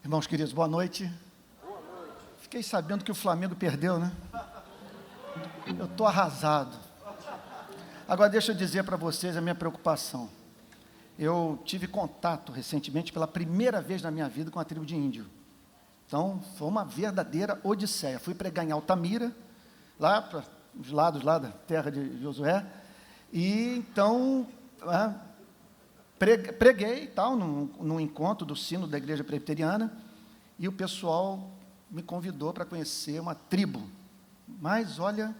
Irmãos queridos, boa noite. Fiquei sabendo que o Flamengo perdeu, né? Eu estou arrasado. Agora deixa eu dizer para vocês a minha preocupação. Eu tive contato recentemente, pela primeira vez na minha vida, com a tribo de índio. Então, foi uma verdadeira odisseia. Fui pregar em Altamira, lá para os lados lá da terra de Josué, e então preguei e tal, num encontro do sino da igreja presbiteriana, e o pessoal me convidou para conhecer uma tribo. Mas olha,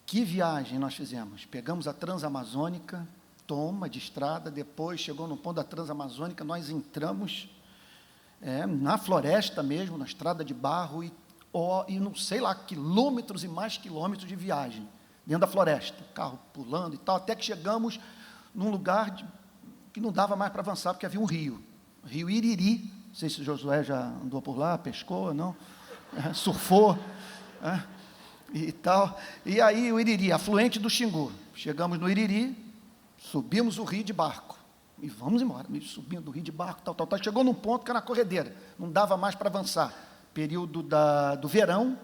que viagem nós fizemos. Pegamos a Transamazônica, toma de estrada, depois chegou no ponto da Transamazônica, nós entramos na floresta mesmo, na estrada de barro, e não sei lá, quilômetros e mais quilômetros de viagem, dentro da floresta, carro pulando e tal, até que chegamos num lugar que não dava mais para avançar, porque havia um rio Iriri. Não sei se Josué já andou por lá, pescou, não, surfou, e tal. E aí o Iriri, afluente do Xingu. Chegamos no Iriri, subimos o rio de barco, e vamos embora, subindo o rio de barco, tal. Chegou num ponto que era na corredeira, não dava mais para avançar. Período do verão,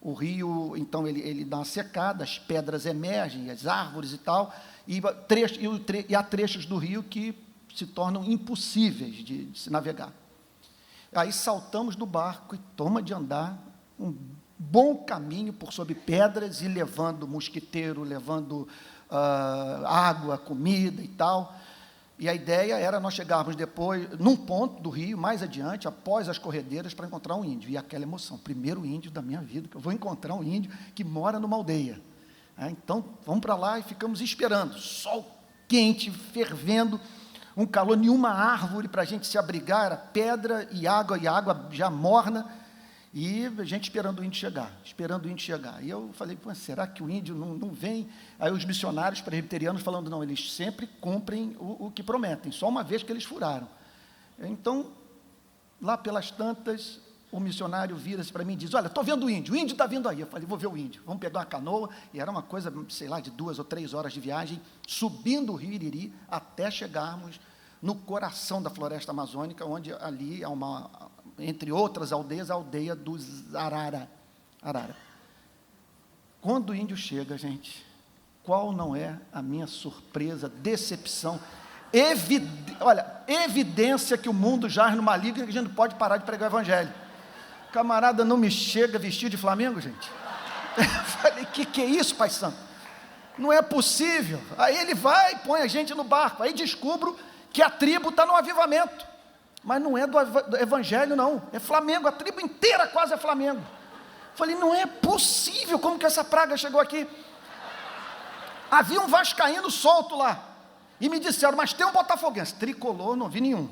o rio, então, ele dá uma secada, as pedras emergem, as árvores e tal, e há trechos do rio que se tornam impossíveis de se navegar. Aí saltamos do barco e toma de andar um bom caminho por sobre pedras e levando mosquiteiro, levando água, comida e tal. E a ideia era nós chegarmos depois, num ponto do rio, mais adiante, após as corredeiras, para encontrar um índio. E aquela emoção, primeiro índio da minha vida, que eu vou encontrar um índio que mora numa aldeia. Então, vamos para lá e ficamos esperando. Sol quente, fervendo, um calor, nenhuma árvore para a gente se abrigar, era pedra e água já morna, e a gente esperando o índio chegar. E eu falei, será que o índio não vem? Aí os missionários presbiterianos falando, não, eles sempre cumprem o que prometem, só uma vez que eles furaram. Então, lá pelas tantas, o missionário vira-se para mim e diz, olha, estou vendo o índio está vindo aí. Eu falei, vou ver o índio, vamos pegar uma canoa, e era uma coisa, sei lá, de 2 ou 3 horas de viagem, subindo o rio Iriri, até chegarmos no coração da floresta amazônica, onde ali há entre outras aldeias, a aldeia dos Arara. Quando o índio chega, gente, qual não é a minha surpresa, decepção, evidência que o mundo jaz no maligno e que a gente não pode parar de pregar o evangelho. O camarada não me chega vestido de Flamengo, gente. Eu falei, que é isso, Pai Santo? Não é possível. Aí ele vai e põe a gente no barco, aí descubro que a tribo está no avivamento, mas não é do evangelho não, é Flamengo, a tribo inteira quase é Flamengo. Falei, não é possível, como que essa praga chegou aqui? Havia um vascaíno solto lá, e me disseram, mas tem um botafoguense, tricolor, não vi nenhum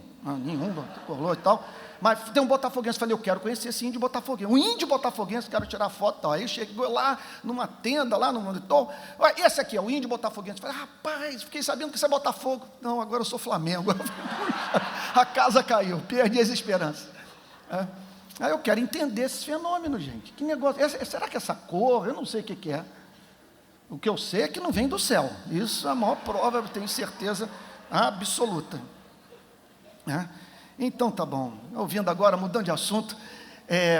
tricolor e tal, mas tem um botafoguense. Falei, eu quero conhecer esse índio botafoguense, um índio botafoguense, quero tirar foto e tal. Aí chegou lá, numa tenda, lá no monitor, esse aqui é o índio botafoguense. Falei, rapaz, fiquei sabendo que isso é Botafogo. Não, agora eu sou Flamengo. A casa caiu, perdi as esperanças. Aí eu quero entender esse fenômeno, gente, que negócio, será que essa cor, eu não sei o que é. O que eu sei é que não vem do céu, isso é a maior prova, eu tenho certeza absoluta. Então tá bom, ouvindo agora, mudando de assunto,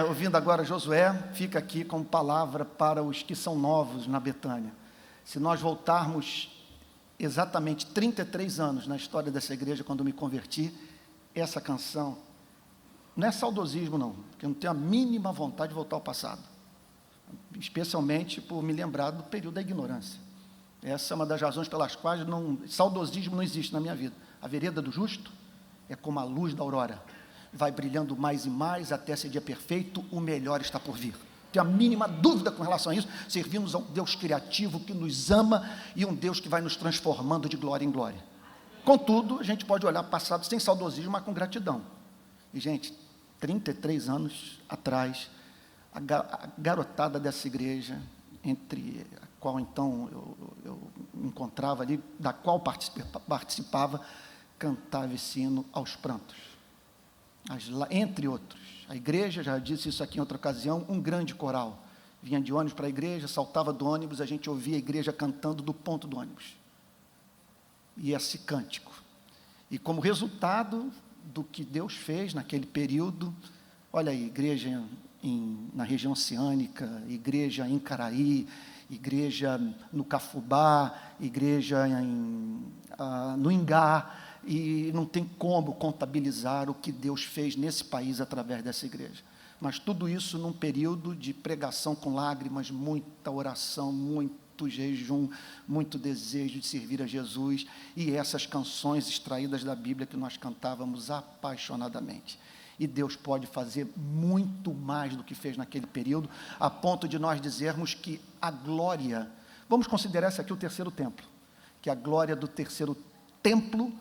ouvindo agora Josué, fica aqui como palavra para os que são novos na Betânia. Se nós voltarmos exatamente 33 anos na história dessa igreja, quando eu me converti, essa canção, não é saudosismo não, porque eu não tenho a mínima vontade de voltar ao passado, especialmente por me lembrar do período da ignorância. Essa é uma das razões pelas quais saudosismo não existe na minha vida. A vereda do justo é como a luz da aurora, vai brilhando mais e mais até ser dia perfeito, o melhor está por vir. Tenho a mínima dúvida com relação a isso. Servimos a um Deus criativo que nos ama e um Deus que vai nos transformando de glória em glória. Contudo, a gente pode olhar para o passado sem saudosismo, mas com gratidão. E, gente, 33 anos atrás, a garotada dessa igreja, entre a qual então eu me encontrava ali, da qual participava, cantava esse hino aos prantos, entre outros. A igreja, já disse isso aqui em outra ocasião, um grande coral, vinha de ônibus para a igreja, saltava do ônibus, a gente ouvia a igreja cantando do ponto do ônibus, e esse cântico, e como resultado do que Deus fez naquele período. Olha aí, igreja na região oceânica, igreja em Caraí, igreja no Cafubá, igreja no Ingá, e não tem como contabilizar o que Deus fez nesse país através dessa igreja. Mas tudo isso num período de pregação com lágrimas, muita oração, muito jejum, muito desejo de servir a Jesus, e essas canções extraídas da Bíblia que nós cantávamos apaixonadamente. E Deus pode fazer muito mais do que fez naquele período, a ponto de nós dizermos que a glória, vamos considerar esse aqui o terceiro templo, que a glória do terceiro templo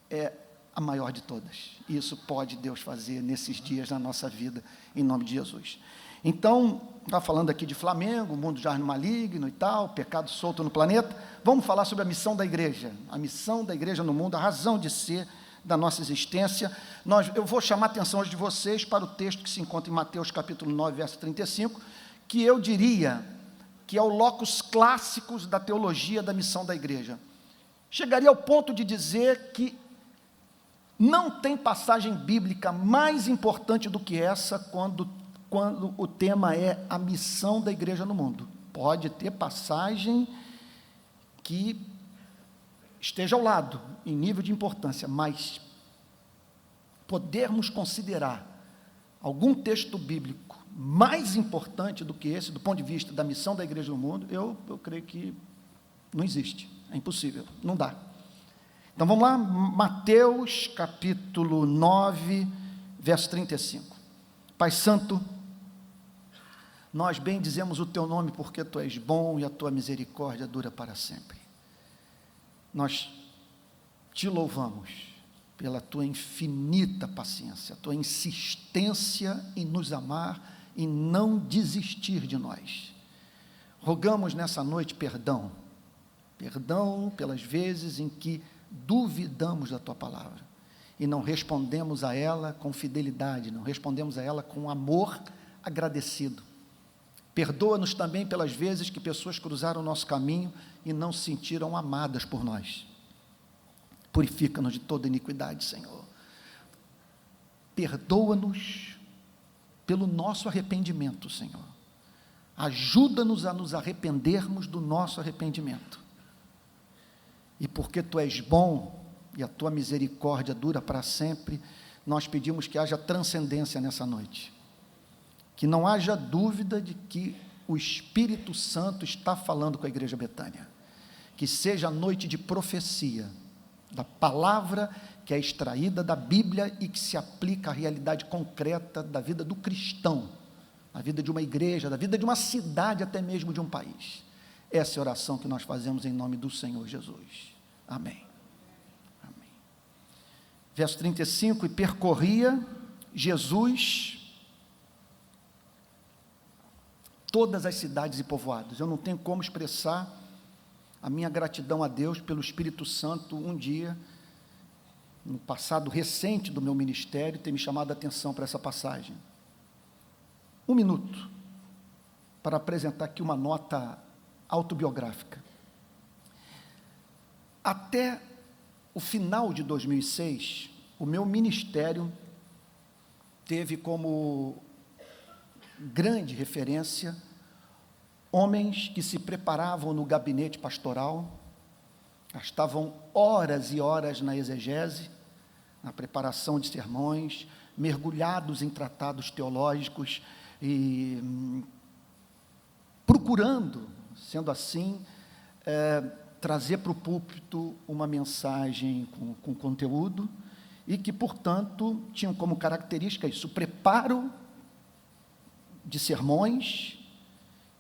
é a maior de todas. E isso pode Deus fazer nesses dias na nossa vida, em nome de Jesus. Então, está falando aqui de Flamengo, o mundo já no maligno e tal, pecado solto no planeta. Vamos falar sobre a missão da igreja no mundo, a razão de ser da nossa existência. Eu vou chamar a atenção hoje de vocês para o texto que se encontra em Mateus capítulo 9, verso 35, que eu diria que é o locus clássicos da teologia da missão da igreja. Chegaria ao ponto de dizer que não tem passagem bíblica mais importante do que essa quando o tema é a missão da igreja no mundo. Pode ter passagem que esteja ao lado, em nível de importância, mas podermos considerar algum texto bíblico mais importante do que esse, do ponto de vista da missão da igreja no mundo, eu creio que não existe, é impossível, não dá. Então vamos lá, Mateus capítulo 9, verso 35. Pai Santo, nós bendizemos o Teu nome porque Tu és bom e a Tua misericórdia dura para sempre. Nós Te louvamos pela Tua infinita paciência, Tua insistência em nos amar e não desistir de nós. Rogamos nessa noite perdão pelas vezes em que duvidamos da Tua palavra e não respondemos a ela com fidelidade, não respondemos a ela com amor agradecido. Perdoa-nos também pelas vezes que pessoas cruzaram o nosso caminho e não se sentiram amadas por nós. Purifica-nos de toda iniquidade, Senhor. Perdoa-nos pelo nosso arrependimento, Senhor. Ajuda-nos a nos arrependermos do nosso arrependimento. E porque Tu és bom e a Tua misericórdia dura para sempre, nós pedimos que haja transcendência nessa noite. Que não haja dúvida de que o Espírito Santo está falando com a Igreja Betânia. Que seja a noite de profecia, da palavra que é extraída da Bíblia e que se aplica à realidade concreta da vida do cristão, da vida de uma igreja, da vida de uma cidade, até mesmo de um país. Essa é a oração que nós fazemos em nome do Senhor Jesus. Amém. Amém. Verso 35, e percorria Jesus todas as cidades e povoados. Eu não tenho como expressar a minha gratidão a Deus pelo Espírito Santo, um dia, no passado recente do meu ministério, ter me chamado a atenção para essa passagem. Um minuto, para apresentar aqui uma nota autobiográfica. Até o final de 2006, o meu ministério teve como grande referência homens que se preparavam no gabinete pastoral, gastavam horas e horas na exegese, na preparação de sermões, mergulhados em tratados teológicos e procurando, sendo assim, trazer para o púlpito uma mensagem com conteúdo e que, portanto, tinham como característica isso, o preparo de sermões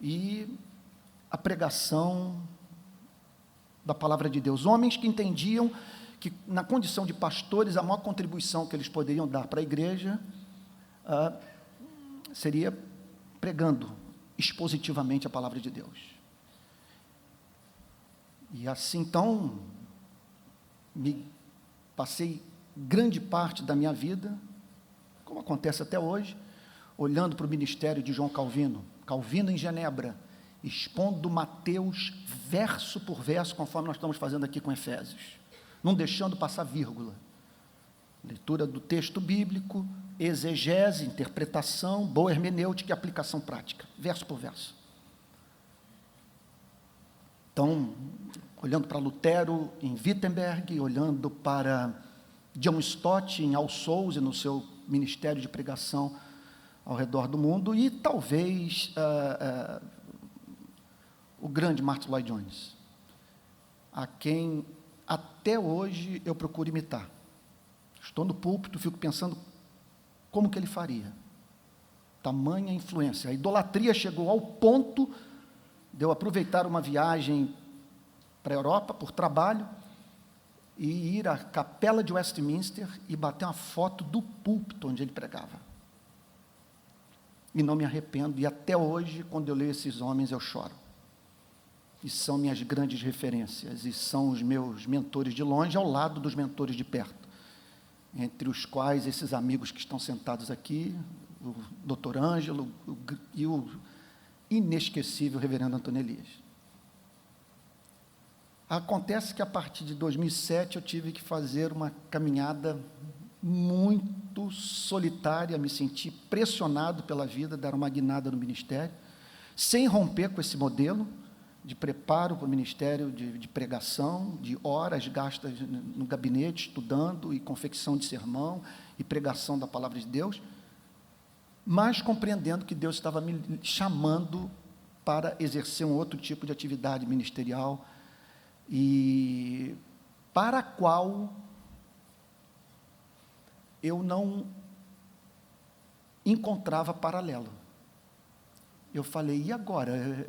e a pregação da palavra de Deus. Homens que entendiam que, na condição de pastores, a maior contribuição que eles poderiam dar para a igreja seria pregando expositivamente a palavra de Deus. E assim, então, passei grande parte da minha vida, como acontece até hoje, olhando para o ministério de João Calvino em Genebra, expondo Mateus verso por verso, conforme nós estamos fazendo aqui com Efésios, não deixando passar vírgula, Leitura do texto bíblico, exegese, interpretação, boa hermenêutica e aplicação prática, verso por verso. Então, olhando para Lutero em Wittenberg, olhando para John Stott em All Souls e no seu ministério de pregação ao redor do mundo, e talvez o grande Martin Lloyd Jones, a quem até hoje eu procuro imitar. Estou no púlpito, fico pensando como que ele faria. Tamanha influência. A idolatria chegou ao ponto de eu aproveitar uma viagem para a Europa por trabalho e ir à capela de Westminster e bater uma foto do púlpito onde ele pregava. E não me arrependo, e até hoje, quando eu leio esses homens, eu choro. E são minhas grandes referências, e são os meus mentores de longe, ao lado dos mentores de perto, entre os quais esses amigos que estão sentados aqui, o Dr. Ângelo e o inesquecível reverendo Antônio Elias. Acontece que a partir de 2007 eu tive que fazer uma caminhada muito solitária, me senti pressionado pela vida, dar uma guinada no ministério, sem romper com esse modelo de preparo para o ministério de pregação, de horas gastas no gabinete, estudando e confecção de sermão e pregação da palavra de Deus, mas compreendendo que Deus estava me chamando para exercer um outro tipo de atividade ministerial e para a qual eu não encontrava paralelo. Eu falei, e agora?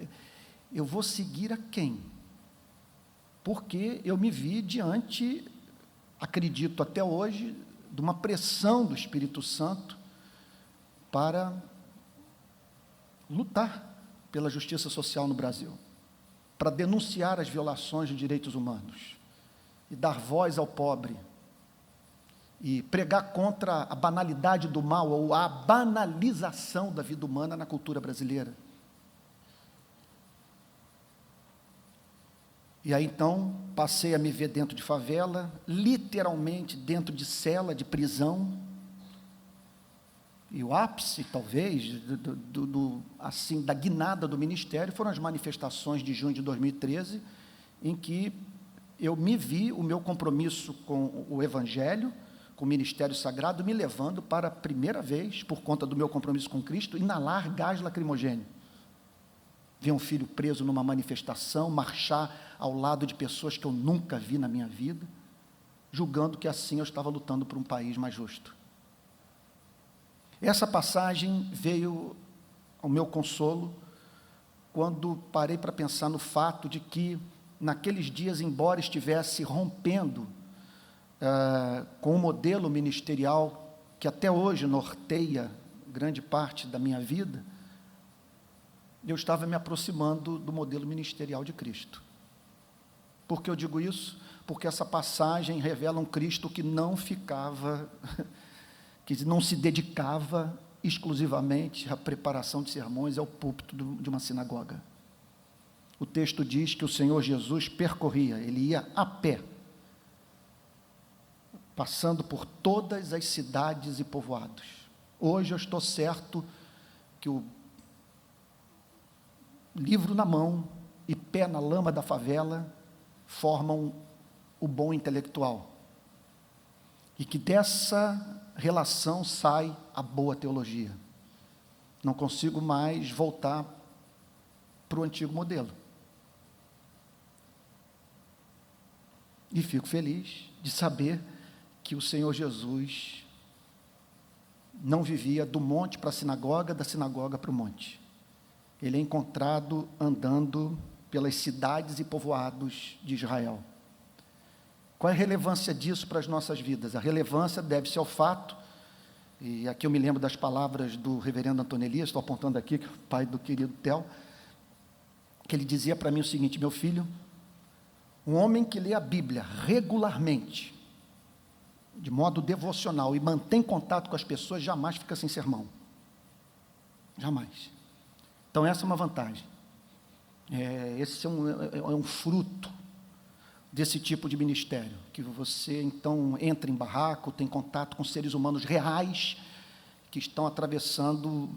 Eu vou seguir a quem? Porque eu me vi diante, acredito até hoje, de uma pressão do Espírito Santo para lutar pela justiça social no Brasil, para denunciar as violações de direitos humanos e dar voz ao pobre, e pregar contra a banalidade do mal, ou a banalização da vida humana na cultura brasileira. E aí, então, passei a me ver dentro de favela, literalmente dentro de cela, de prisão, e o ápice, talvez, assim, da guinada do ministério, foram as manifestações de junho de 2013, em que eu me vi, o meu compromisso com o Evangelho, com o ministério sagrado, me levando para a primeira vez, por conta do meu compromisso com Cristo, inalar gás lacrimogêneo. Ver um filho preso numa manifestação, marchar ao lado de pessoas que eu nunca vi na minha vida, julgando que assim eu estava lutando por um país mais justo. Essa passagem veio ao meu consolo quando parei para pensar no fato de que, naqueles dias, embora estivesse rompendo com o modelo ministerial que até hoje norteia grande parte da minha vida, eu estava me aproximando do modelo ministerial de Cristo. Por que eu digo isso? Porque essa passagem revela um Cristo que não ficava, que não se dedicava exclusivamente à preparação de sermões ao púlpito de uma sinagoga. O texto diz que o Senhor Jesus percorria, ele ia a pé, passando por todas as cidades e povoados. Hoje eu estou certo que o livro na mão e pé na lama da favela formam o bom intelectual. E que dessa relação sai a boa teologia. Não consigo mais voltar para o antigo modelo. E fico feliz de saber que o Senhor Jesus não vivia do monte para a sinagoga, da sinagoga para o monte. Ele é encontrado andando pelas cidades e povoados de Israel. Qual é a relevância disso para as nossas vidas? A relevância deve-se ao fato, e aqui eu me lembro das palavras do reverendo Antônio Elias, estou apontando aqui, que é o pai do querido Theo, que ele dizia para mim o seguinte: meu filho, um homem que lê a Bíblia regularmente, de modo devocional, e mantém contato com as pessoas, jamais fica sem sermão. Jamais. Então, essa é uma vantagem. Esse é um fruto, desse tipo de ministério, que você, então, entra em barraco, tem contato com seres humanos reais, que estão atravessando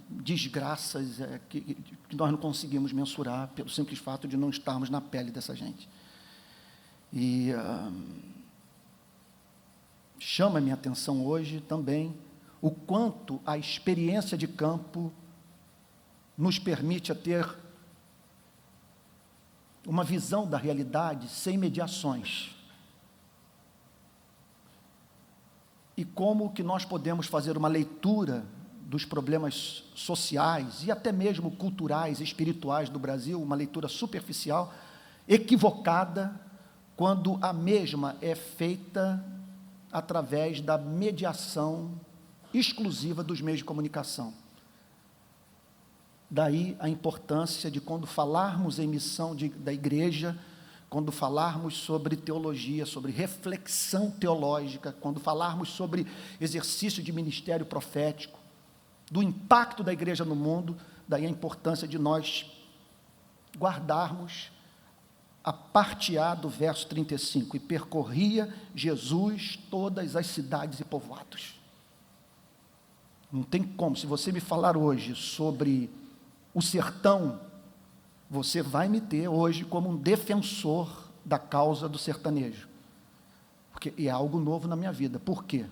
desgraças que nós não conseguimos mensurar, pelo simples fato de não estarmos na pele dessa gente. E chama a minha atenção hoje também o quanto a experiência de campo nos permite a ter uma visão da realidade sem mediações. E como que nós podemos fazer uma leitura dos problemas sociais e até mesmo culturais e espirituais do Brasil, uma leitura superficial, equivocada, quando a mesma é feita através da mediação exclusiva dos meios de comunicação. Daí a importância de, quando falarmos em missão da igreja, quando falarmos sobre teologia, sobre reflexão teológica, quando falarmos sobre exercício de ministério profético, do impacto da igreja no mundo, daí a importância de nós guardarmos a parte A do verso 35, e percorria Jesus todas as cidades e povoados. Não tem como, se você me falar hoje sobre o sertão, você vai me ter hoje como um defensor da causa do sertanejo, porque é algo novo na minha vida. Por quê?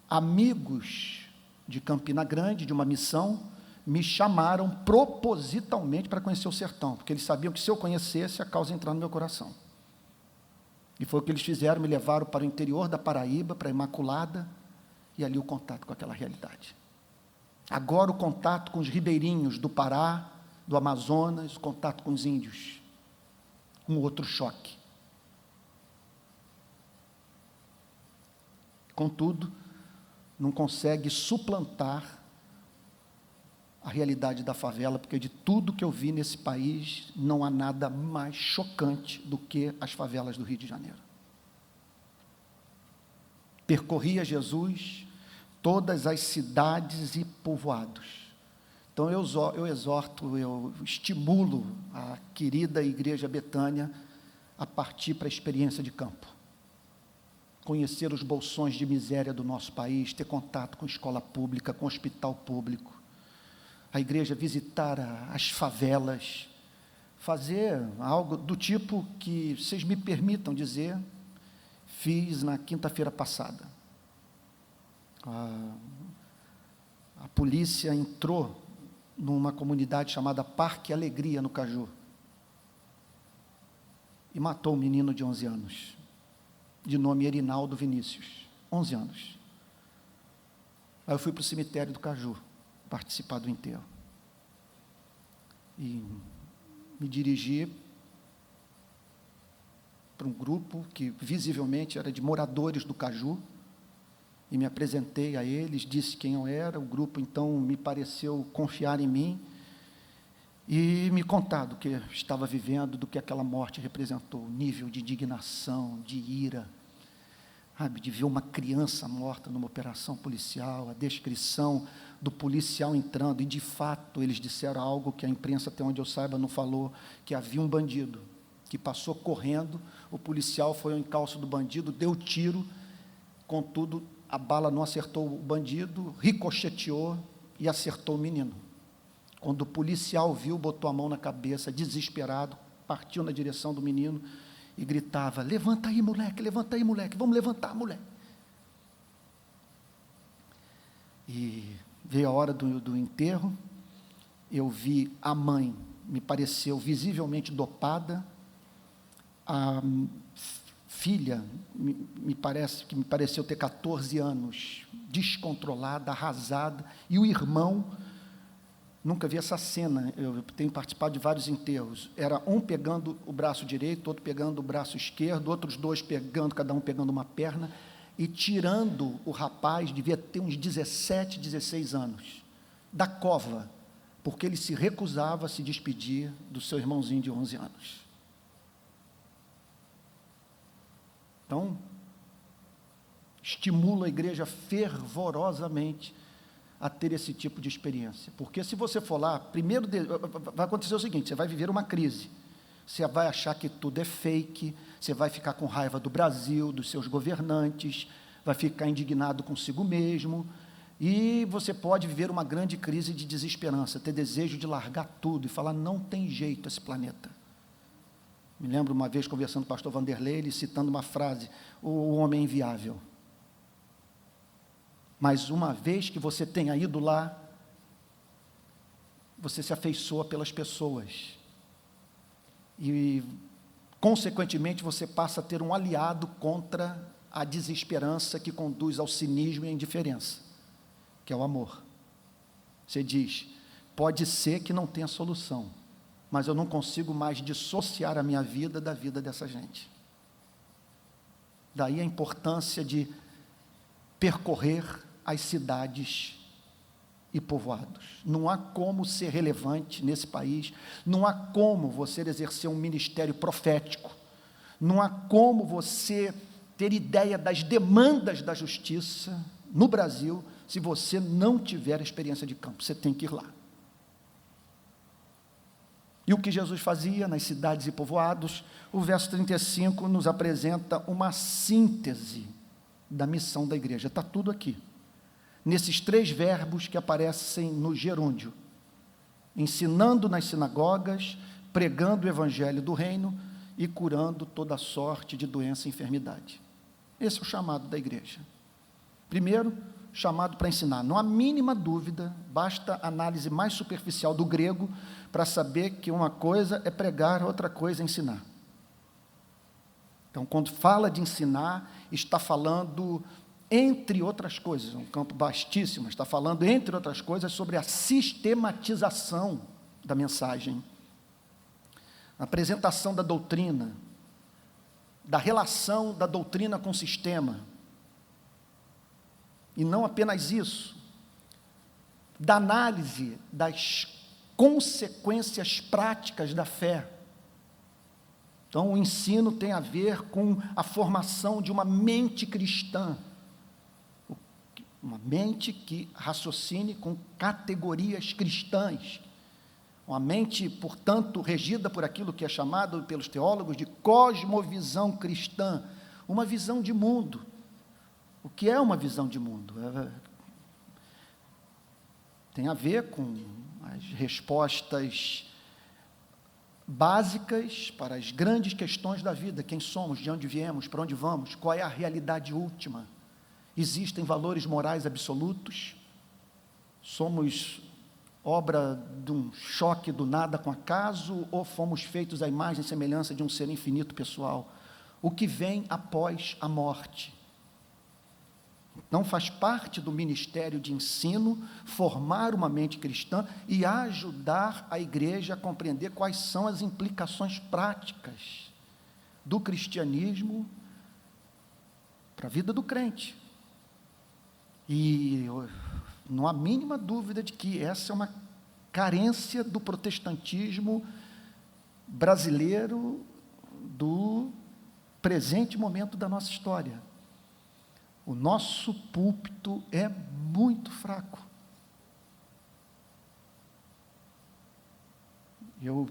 Amigos de Campina Grande, de uma missão, me chamaram propositalmente para conhecer o sertão, porque eles sabiam que, se eu conhecesse, a causa ia entrar no meu coração. E foi o que eles fizeram, me levaram para o interior da Paraíba, para a Imaculada, e ali o contato com aquela realidade. Agora o contato com os ribeirinhos do Pará, do Amazonas, o contato com os índios. Um outro choque. Contudo, não consegue suplantar a realidade da favela, porque de tudo que eu vi nesse país, não há nada mais chocante do que as favelas do Rio de Janeiro. Percorria Jesus todas as cidades e povoados. Então eu exorto, eu estimulo a querida Igreja Betânia a partir para a experiência de campo. Conhecer os bolsões de miséria do nosso país, ter contato com escola pública, com hospital público, a igreja visitar as favelas, fazer algo do tipo que, vocês me permitam dizer, fiz na quinta-feira passada. A polícia entrou numa comunidade chamada Parque Alegria, no Caju, e matou um menino de 11 anos, de nome Erinaldo Vinícius, 11 anos. Aí eu fui para o cemitério do Caju, participar do enterro, e me dirigi para um grupo que visivelmente era de moradores do Caju, e me apresentei a eles, disse quem eu era. O grupo então me pareceu confiar em mim e me contar do que estava vivendo, do que aquela morte representou, o nível de indignação, de ira, sabe, de ver uma criança morta numa operação policial, a descrição do policial entrando, e de fato eles disseram algo que a imprensa, até onde eu saiba, não falou, que havia um bandido que passou correndo, o policial foi ao encalço do bandido, deu tiro, contudo a bala não acertou o bandido, ricocheteou e acertou o menino. Quando o policial viu, botou a mão na cabeça, desesperado, partiu na direção do menino e gritava: levanta aí, moleque, vamos levantar, moleque. E veio a hora do enterro, eu vi a mãe, me pareceu visivelmente dopada, a filha, me pareceu ter 14 anos, descontrolada, arrasada, e o irmão, nunca vi essa cena, eu tenho participado de vários enterros, era um pegando o braço direito, outro pegando o braço esquerdo, outros dois pegando, cada um pegando uma perna, e tirando o rapaz, devia ter uns 17, 16 anos, da cova, porque ele se recusava a se despedir do seu irmãozinho de 11 anos. Então, estimulo a igreja fervorosamente a ter esse tipo de experiência, porque se você for lá, primeiro vai acontecer o seguinte: você vai viver uma crise, você vai achar que tudo é fake, você vai ficar com raiva do Brasil, dos seus governantes, vai ficar indignado consigo mesmo, e você pode viver uma grande crise de desesperança, ter desejo de largar tudo e falar, não tem jeito esse planeta. Me lembro uma vez conversando com o pastor Vanderlei, ele citando uma frase, o homem é inviável. Mas uma vez que você tenha ido lá, você se afeiçoa pelas pessoas. E, consequentemente, você passa a ter um aliado contra a desesperança que conduz ao cinismo e à indiferença, que é o amor. Você diz, pode ser que não tenha solução, mas eu não consigo mais dissociar a minha vida da vida dessa gente. Daí a importância de percorrer as cidades e povoados. Não há como ser relevante nesse país, não há como você exercer um ministério profético, não há como você ter ideia das demandas da justiça no Brasil, se você não tiver experiência de campo, você tem que ir lá. E o que Jesus fazia nas cidades e povoados, o verso 35 nos apresenta uma síntese da missão da igreja, está tudo aqui. Nesses 3 verbos que aparecem no gerúndio, ensinando nas sinagogas, pregando o evangelho do reino e curando toda sorte de doença e enfermidade. Esse é o chamado da igreja. Primeiro, chamado para ensinar. Não há mínima dúvida, basta a análise mais superficial do grego para saber que uma coisa é pregar, outra coisa é ensinar. Então, quando fala de ensinar, está falando, entre outras coisas, um campo vastíssimo, está falando, entre outras coisas, sobre a sistematização da mensagem, a apresentação da doutrina, da relação da doutrina com o sistema, e não apenas isso, da análise das consequências práticas da fé. Então, o ensino tem a ver com a formação de uma mente cristã, uma mente que raciocine com categorias cristãs, uma mente, portanto, regida por aquilo que é chamado pelos teólogos de cosmovisão cristã, uma visão de mundo. O que é uma visão de mundo? Tem a ver com as respostas básicas para as grandes questões da vida, quem somos, de onde viemos, para onde vamos, qual é a realidade última. Existem valores morais absolutos? Somos obra de um choque do nada com acaso, ou fomos feitos à imagem e semelhança de um ser infinito pessoal? O que vem após a morte? Então, faz parte do ministério de ensino formar uma mente cristã e ajudar a igreja a compreender quais são as implicações práticas do cristianismo para a vida do crente. E não há mínima dúvida de que essa é uma carência do protestantismo brasileiro do presente momento da nossa história. O nosso púlpito é muito fraco. Eu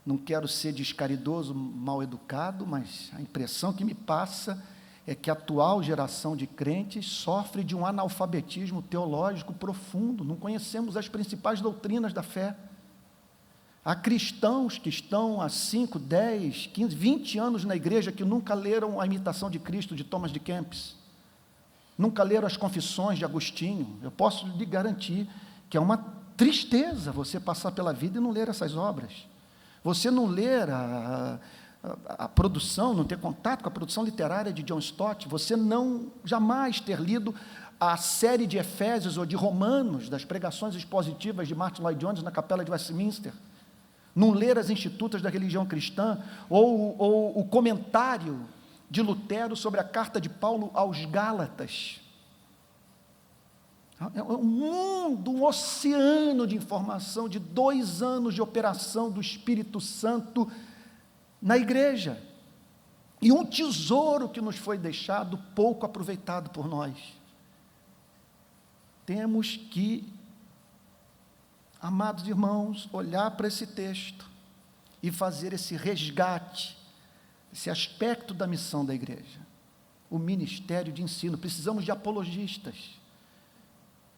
não quero ser descaridoso, mal educado, mas a impressão que me passa é que a atual geração de crentes sofre de um analfabetismo teológico profundo, não conhecemos as principais doutrinas da fé. Há cristãos que estão há 5, 10, 15, 20 anos na igreja que nunca leram a Imitação de Cristo de Thomas de Kempis, nunca leram as Confissões de Agostinho. Eu posso lhe garantir que é uma tristeza você passar pela vida e não ler essas obras. Você não ler a produção, não ter contato com a produção literária de John Stott, você não jamais ter lido a série de Efésios ou de Romanos, das pregações expositivas de Martin Lloyd Jones na Capela de Westminster, não ler as Institutas da Religião Cristã, ou o comentário de Lutero sobre a carta de Paulo aos Gálatas. É um mundo, um oceano de informação, de 2 anos de operação do Espírito Santo na igreja, e um tesouro que nos foi deixado, pouco aproveitado por nós. Temos que, amados irmãos, olhar para esse texto e fazer esse resgate, esse aspecto da missão da igreja, o ministério de ensino. Precisamos de apologistas,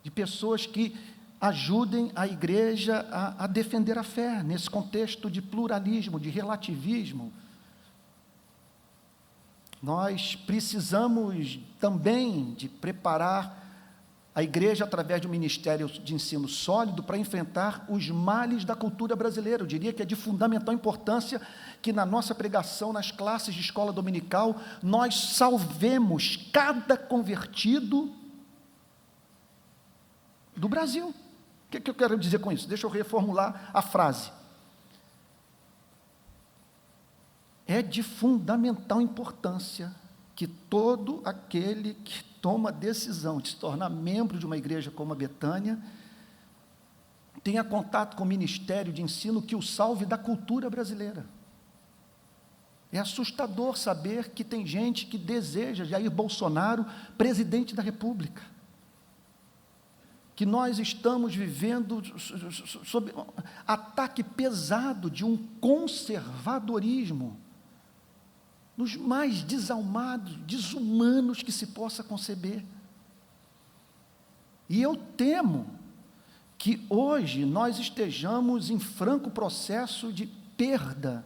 de pessoas que ajudem a igreja a defender a fé, nesse contexto de pluralismo, de relativismo. Nós precisamos também de preparar a igreja através de um ministério de ensino sólido para enfrentar os males da cultura brasileira. Eu diria que é de fundamental importância que na nossa pregação, nas classes de escola dominical, nós salvemos cada convertido do Brasil. O que eu quero dizer com isso? Deixa eu reformular a frase. É de fundamental importância que todo aquele que toma a decisão de se tornar membro de uma igreja como a Betânia tenha contato com o ministério de ensino que o salve da cultura brasileira. É assustador saber que tem gente que deseja Jair Bolsonaro presidente da República, que nós estamos vivendo sob ataque pesado de um conservadorismo dos mais desalmados, desumanos que se possa conceber. E eu temo que hoje nós estejamos em franco processo de perda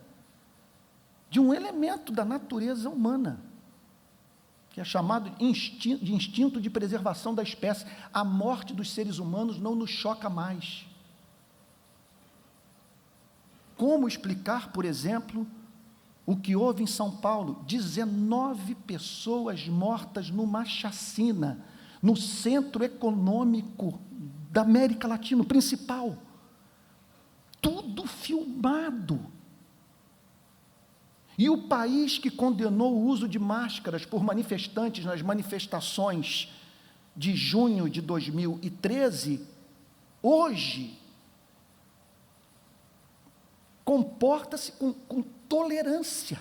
de um elemento da natureza humana, que é chamado de instinto de preservação da espécie. A morte dos seres humanos não nos choca mais. Como explicar, por exemplo, o que houve em São Paulo? 19 pessoas mortas numa chacina, no centro econômico da América Latina, principal. Tudo filmado. E o país que condenou o uso de máscaras por manifestantes nas manifestações de junho de 2013, hoje, comporta-se com tolerância.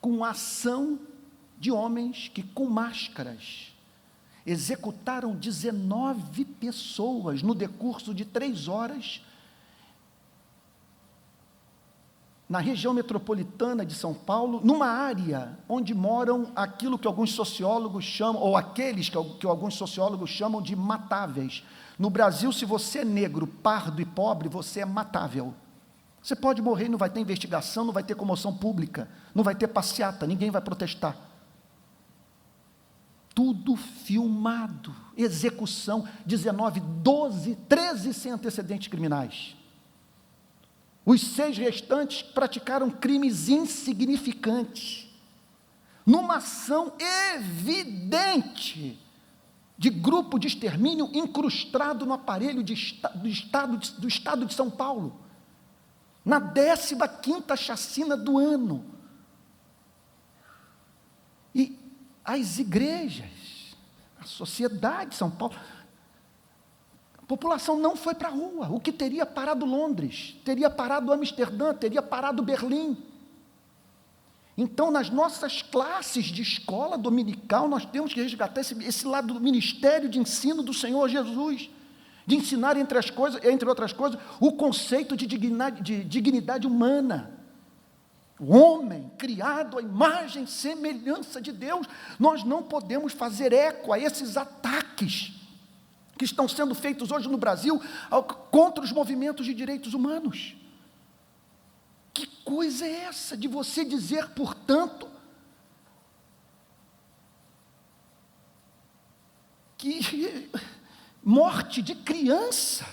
Com a ação de homens que, com máscaras, executaram 19 pessoas no decurso de 3 horas, na região metropolitana de São Paulo, numa área onde moram aquilo que alguns sociólogos chamam, ou aqueles que alguns sociólogos chamam de matáveis. No Brasil, se você é negro, pardo e pobre, você é matável. Você pode morrer e não vai ter investigação, não vai ter comoção pública, não vai ter passeata, ninguém vai protestar. Tudo filmado, execução, 19, 12, 13 sem antecedentes criminais. Os 6 restantes praticaram crimes insignificantes, numa ação evidente de grupo de extermínio incrustado no aparelho do Estado de São Paulo, na 15ª chacina do ano. E as igrejas, a sociedade de São Paulo, a população não foi para a rua. O que teria parado Londres, teria parado Amsterdã, teria parado Berlim. Então, nas nossas classes de escola dominical, nós temos que resgatar esse lado do ministério de ensino do Senhor Jesus, de ensinar, entre outras coisas, o conceito de dignidade humana. O homem, criado à imagem e semelhança de Deus. Nós não podemos fazer eco a esses ataques que estão sendo feitos hoje no Brasil contra os movimentos de direitos humanos. Que coisa é essa de você dizer, portanto, que morte de criança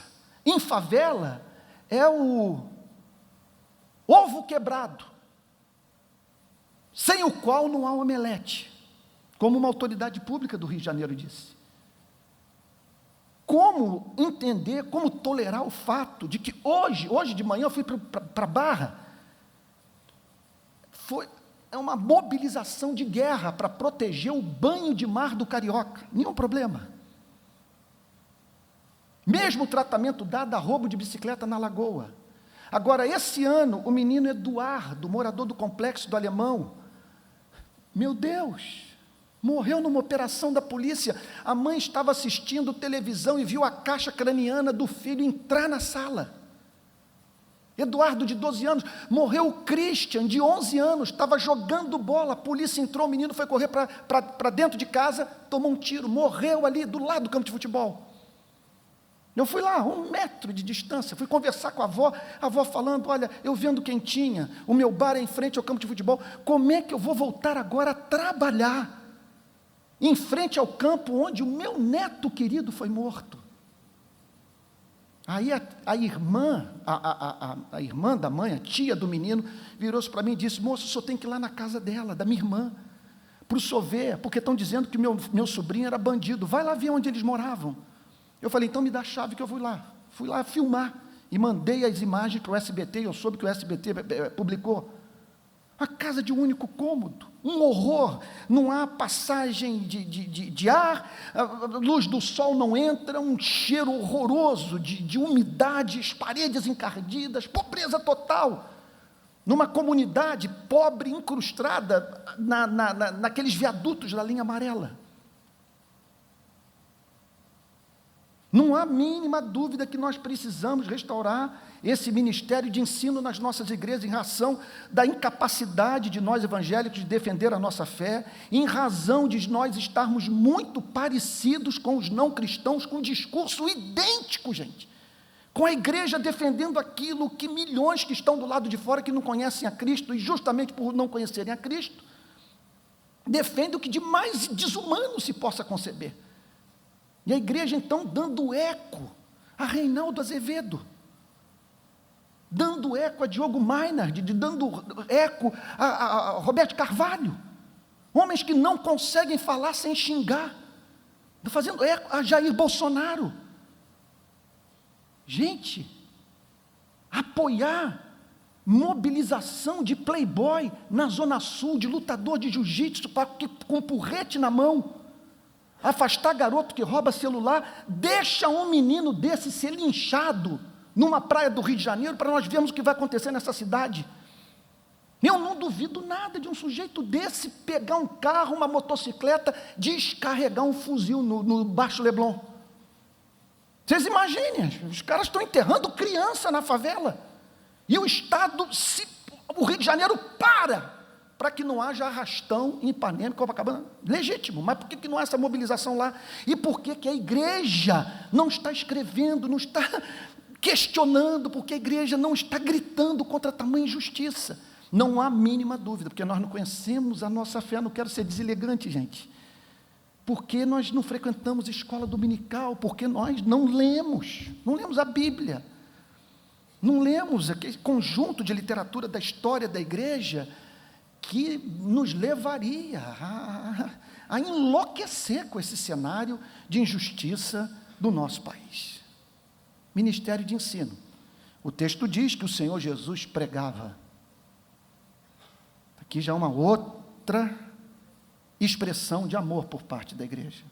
em favela é o ovo quebrado, sem o qual não há omelete, como uma autoridade pública do Rio de Janeiro disse. Como entender, como tolerar o fato de que hoje de manhã eu fui para Barra, é uma mobilização de guerra para proteger o banho de mar do Carioca, nenhum problema. Mesmo tratamento dado a roubo de bicicleta na Lagoa. Agora, esse ano, o menino Eduardo, morador do Complexo do Alemão, meu Deus, Morreu numa operação da polícia. A mãe estava assistindo televisão e viu a caixa craniana do filho entrar na sala. Eduardo, de 12 anos, morreu o Christian, de 11 anos, estava jogando bola, a polícia entrou, o menino foi correr para dentro de casa, tomou um tiro, morreu ali do lado do campo de futebol. Eu fui lá, 1 metro de distância, fui conversar com a avó falando, olha, eu vendo quentinha, o meu bar é em frente ao campo de futebol, como é que eu vou voltar agora a trabalhar, em frente ao campo onde o meu neto querido foi morto? Aí a irmã da mãe, a tia do menino, virou-se para mim e disse, moço, o senhor tem que ir lá na casa dela, da minha irmã, para o senhor ver, porque estão dizendo que meu sobrinho era bandido, vai lá ver onde eles moravam. Eu falei, então me dá a chave que eu fui lá filmar, e mandei as imagens para o SBT, eu soube que o SBT publicou. A casa de um único cômodo, um horror, não há passagem de ar, a luz do sol não entra, um cheiro horroroso de umidade, as paredes encardidas, pobreza total, numa comunidade pobre, incrustada naqueles viadutos da linha amarela. Não há mínima dúvida que nós precisamos restaurar esse ministério de ensino nas nossas igrejas, em razão da incapacidade de nós evangélicos de defender a nossa fé, em razão de nós estarmos muito parecidos com os não cristãos, com um discurso idêntico, gente, com a igreja defendendo aquilo que milhões que estão do lado de fora, que não conhecem a Cristo, e justamente por não conhecerem a Cristo, defendem o que de mais desumano se possa conceber. E a igreja, então, dando eco a Reinaldo Azevedo, dando eco a Diogo Maynard, dando eco a Roberto Carvalho, homens que não conseguem falar sem xingar, fazendo eco a Jair Bolsonaro. Gente, apoiar mobilização de playboy na Zona Sul, de lutador de jiu-jitsu com porrete na mão, afastar garoto que rouba celular, deixa um menino desse ser linchado numa praia do Rio de Janeiro, para nós vermos o que vai acontecer nessa cidade. Eu não duvido nada de um sujeito desse pegar um carro, uma motocicleta, descarregar um fuzil no Baixo Leblon. Vocês imaginem, os caras estão enterrando criança na favela, e o Estado, o Rio de Janeiro para que não haja arrastão em Ipanema, Copacabana, legítimo, mas por que não há essa mobilização lá? E por que a igreja não está escrevendo, não está questionando, porque a igreja não está gritando contra tamanha injustiça? Não há mínima dúvida, porque nós não conhecemos a nossa fé. Não quero ser deselegante, gente, porque nós não frequentamos escola dominical, porque nós não lemos a Bíblia, não lemos aquele conjunto de literatura da história da igreja, que nos levaria a enlouquecer com esse cenário de injustiça do nosso país. Ministério de ensino. O texto diz que o Senhor Jesus pregava. Aqui já uma outra expressão de amor por parte da igreja.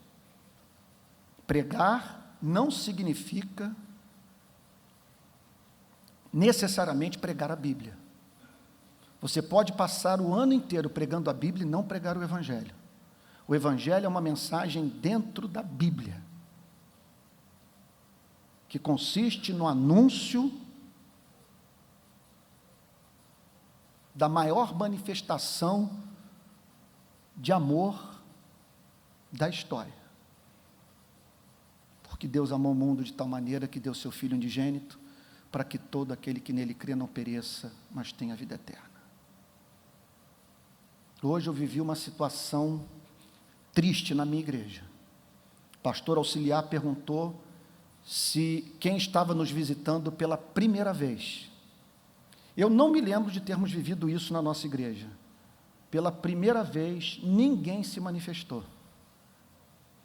Pregar não significa necessariamente pregar a Bíblia. Você pode passar o ano inteiro pregando a Bíblia e não pregar o Evangelho. O Evangelho é uma mensagem dentro da Bíblia, que consiste no anúncio da maior manifestação de amor da história. Porque Deus amou o mundo de tal maneira que deu seu Filho unigênito, para que todo aquele que nele crê não pereça, mas tenha vida eterna. Hoje eu vivi uma situação triste na minha igreja. O pastor auxiliar perguntou se quem estava nos visitando pela primeira vez. Eu não me lembro de termos vivido isso na nossa igreja. Pela primeira vez, ninguém se manifestou.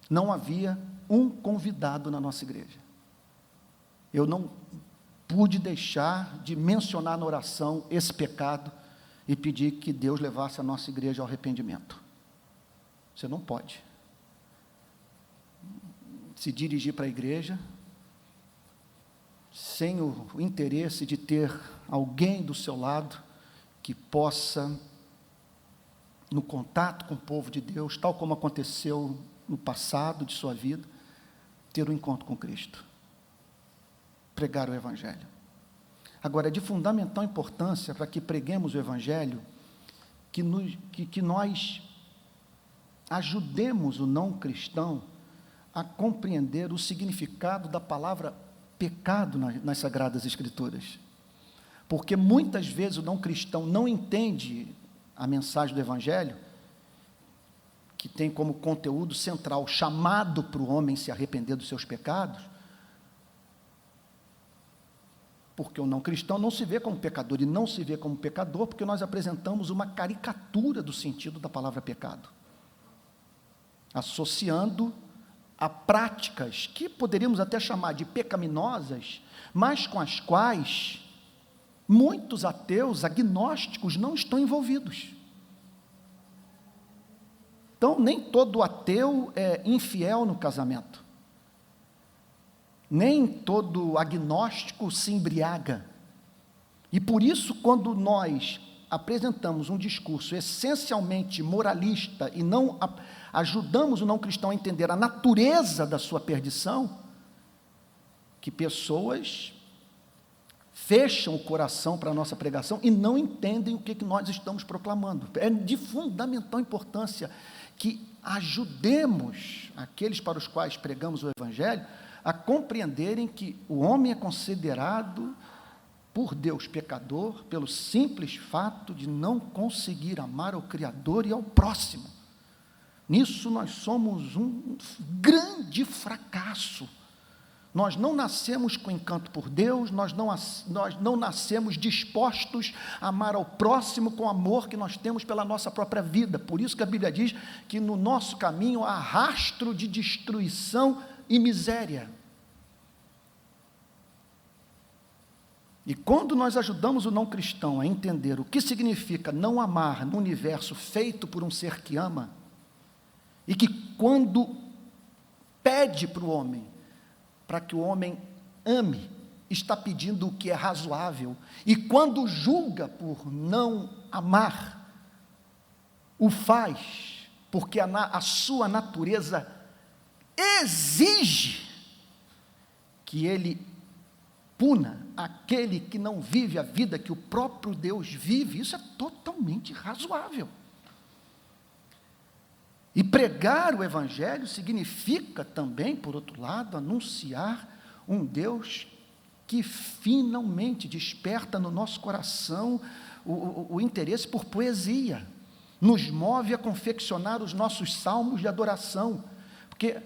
Não havia um convidado na nossa igreja. Eu não pude deixar de mencionar na oração esse pecado e pedir que Deus levasse a nossa igreja ao arrependimento. Você não pode se dirigir para a igreja sem o interesse de ter alguém do seu lado que possa no contato com o povo de Deus, tal como aconteceu no passado de sua vida, ter um encontro com Cristo, pregar o Evangelho. Agora, é de fundamental importância para que preguemos o Evangelho, que nós ajudemos o não cristão a compreender o significado da palavra pecado nas Sagradas Escrituras. Porque muitas vezes o não cristão não entende a mensagem do Evangelho, que tem como conteúdo central chamado para o homem se arrepender dos seus pecados, porque o não cristão não se vê como pecador, e não se vê como pecador porque nós apresentamos uma caricatura do sentido da palavra pecado, associando a práticas que poderíamos até chamar de pecaminosas, mas com as quais muitos ateus, agnósticos, não estão envolvidos. Então, nem todo ateu é infiel no casamento. Nem todo agnóstico se embriaga. E por isso, quando nós apresentamos um discurso essencialmente moralista e não ajudamos o não cristão a entender a natureza da sua perdição, que pessoas fecham o coração para a nossa pregação e não entendem o que nós estamos proclamando. É de fundamental importância que ajudemos aqueles para os quais pregamos o Evangelho a compreenderem que o homem é considerado por Deus pecador pelo simples fato de não conseguir amar ao Criador e ao próximo. Nisso nós somos um grande fracasso. Nós não nascemos com encanto por Deus, nós não nascemos dispostos a amar ao próximo com o amor que nós temos pela nossa própria vida. Por isso que a Bíblia diz que no nosso caminho há rastro de destruição e miséria. E quando nós ajudamos o não cristão a entender o que significa não amar no universo feito por um ser que ama, e que quando pede para o homem, para que o homem ame, está pedindo o que é razoável, e quando julga por não amar, o faz, porque a sua natureza exige que ele puna aquele que não vive a vida que o próprio Deus vive. Isso é totalmente razoável. E pregar o Evangelho significa também, por outro lado, anunciar um Deus que finalmente desperta no nosso coração o interesse por poesia, nos move a confeccionar os nossos salmos de adoração, porque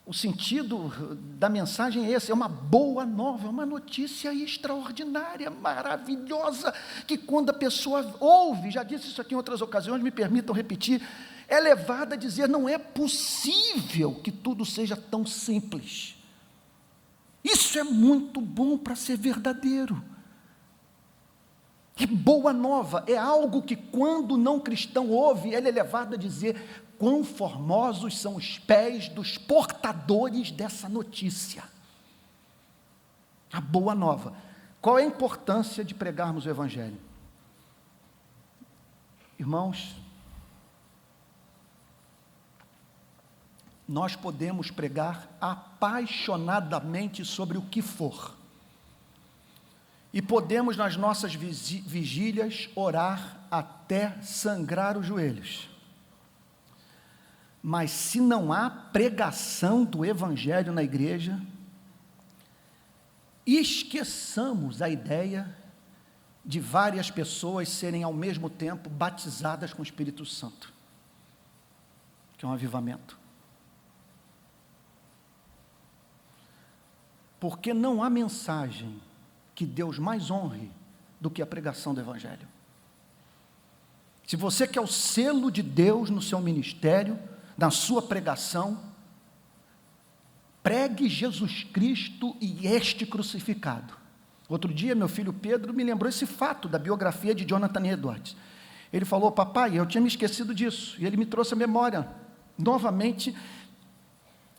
o sentido da mensagem é esse: é uma boa nova, é uma notícia extraordinária, maravilhosa, que quando a pessoa ouve, já disse isso aqui em outras ocasiões, me permitam repetir, é levada a dizer: não é possível que tudo seja tão simples. Isso é muito bom para ser verdadeiro. É boa nova, é algo que quando o não cristão ouve, ele é levado a dizer: quão formosos são os pés dos portadores dessa notícia. A boa nova. Qual é a importância de pregarmos o Evangelho? Irmãos, nós podemos pregar apaixonadamente sobre o que for, e podemos nas nossas vigílias orar até sangrar os joelhos, mas se não há pregação do Evangelho na igreja, esqueçamos a ideia de várias pessoas serem ao mesmo tempo batizadas com o Espírito Santo, que é um avivamento. Porque não há mensagem que Deus mais honre do que a pregação do Evangelho. Se você quer o selo de Deus no seu ministério, na sua pregação, pregue Jesus Cristo e este crucificado. Outro dia, meu filho Pedro me lembrou esse fato da biografia de Jonathan Edwards. Ele falou: papai, eu tinha me esquecido disso, e ele me trouxe à memória, novamente,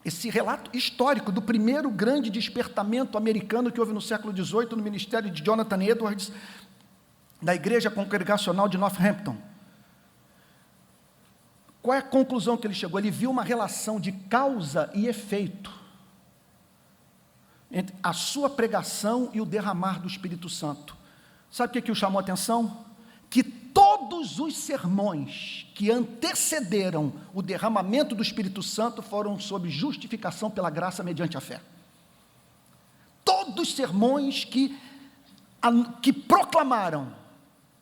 esse relato histórico do primeiro grande despertamento americano que houve no século XVIII, no ministério de Jonathan Edwards, da igreja congregacional de Northampton. Qual é a conclusão que ele chegou? Ele viu uma relação de causa e efeito entre a sua pregação e o derramar do Espírito Santo. Sabe o que o chamou a atenção? Que todos os sermões que antecederam o derramamento do Espírito Santo foram sobre justificação pela graça mediante a fé. Todos os sermões que proclamaram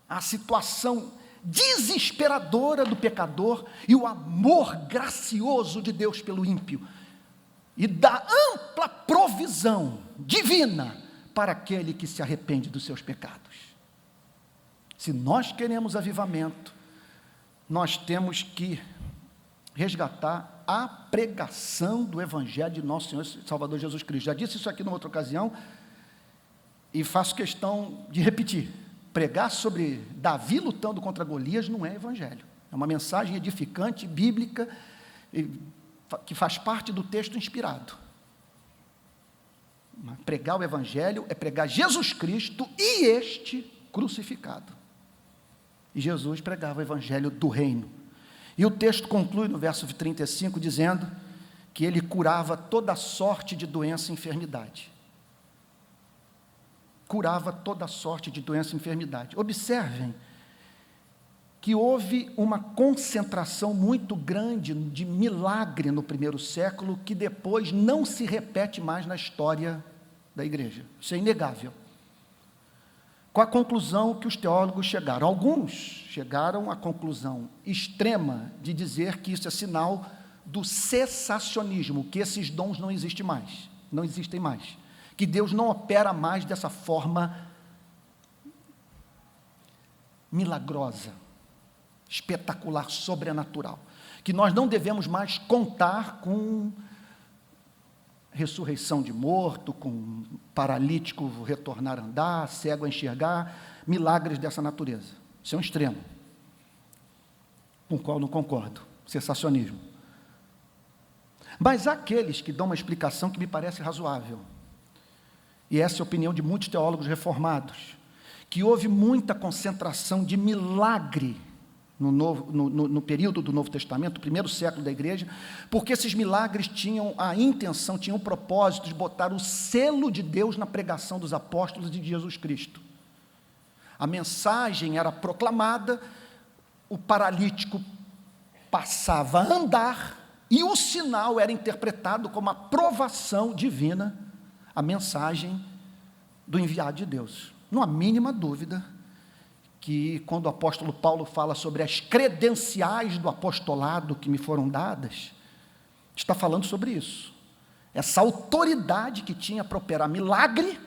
a situação desesperadora do pecador e o amor gracioso de Deus pelo ímpio, e da ampla provisão divina para aquele que se arrepende dos seus pecados. Se nós queremos avivamento, nós temos que resgatar a pregação do Evangelho de nosso Senhor e Salvador Jesus Cristo. Já disse isso aqui numa outra ocasião, e faço questão de repetir. Pregar sobre Davi lutando contra Golias não é evangelho. É uma mensagem edificante, bíblica, que faz parte do texto inspirado. Mas pregar o evangelho é pregar Jesus Cristo e este crucificado. E Jesus pregava o evangelho do reino. E o texto conclui no verso 35, dizendo que ele curava toda sorte de doença e enfermidade. Curava toda sorte de doença e enfermidade. Observem que houve uma concentração muito grande de milagre no primeiro século, que depois não se repete mais na história da igreja. Isso é inegável. Com a conclusão que os teólogos chegaram. Alguns chegaram à conclusão extrema de dizer que isso é sinal do cessacionismo, que esses dons não existem mais. Que Deus não opera mais dessa forma milagrosa, espetacular, sobrenatural. Que nós não devemos mais contar com ressurreição de morto, com paralítico retornar a andar, cego a enxergar, milagres dessa natureza. Isso é um extremo, com o qual não concordo, cessacionismo. Mas há aqueles que dão uma explicação que me parece razoável, e essa é a opinião de muitos teólogos reformados, que houve muita concentração de milagre no período do Novo Testamento, o primeiro século da igreja, porque esses milagres tinham a intenção, tinham o propósito de botar o selo de Deus na pregação dos apóstolos e de Jesus Cristo. A mensagem era proclamada, o paralítico passava a andar, e o sinal era interpretado como a aprovação divina, a mensagem do enviado de Deus. Não há mínima dúvida que quando o apóstolo Paulo fala sobre as credenciais do apostolado que me foram dadas, está falando sobre isso. Essa autoridade que tinha para operar milagre,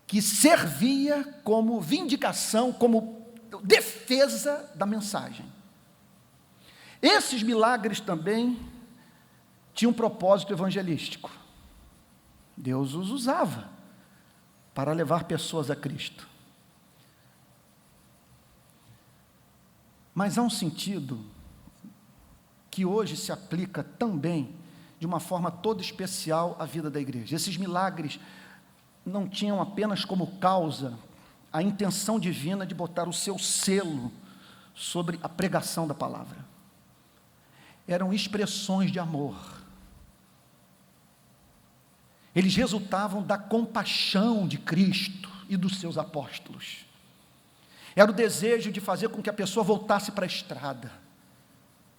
que servia como vindicação, como defesa da mensagem. Esses milagres também tinham um propósito evangelístico. Deus os usava para levar pessoas a Cristo. Mas há um sentido que hoje se aplica também, de uma forma toda especial, à vida da igreja. Esses milagres não tinham apenas como causa a intenção divina de botar o seu selo sobre a pregação da palavra. Eram expressões de amor. Eles resultavam da compaixão de Cristo e dos seus apóstolos. Era o desejo de fazer com que a pessoa voltasse para a estrada,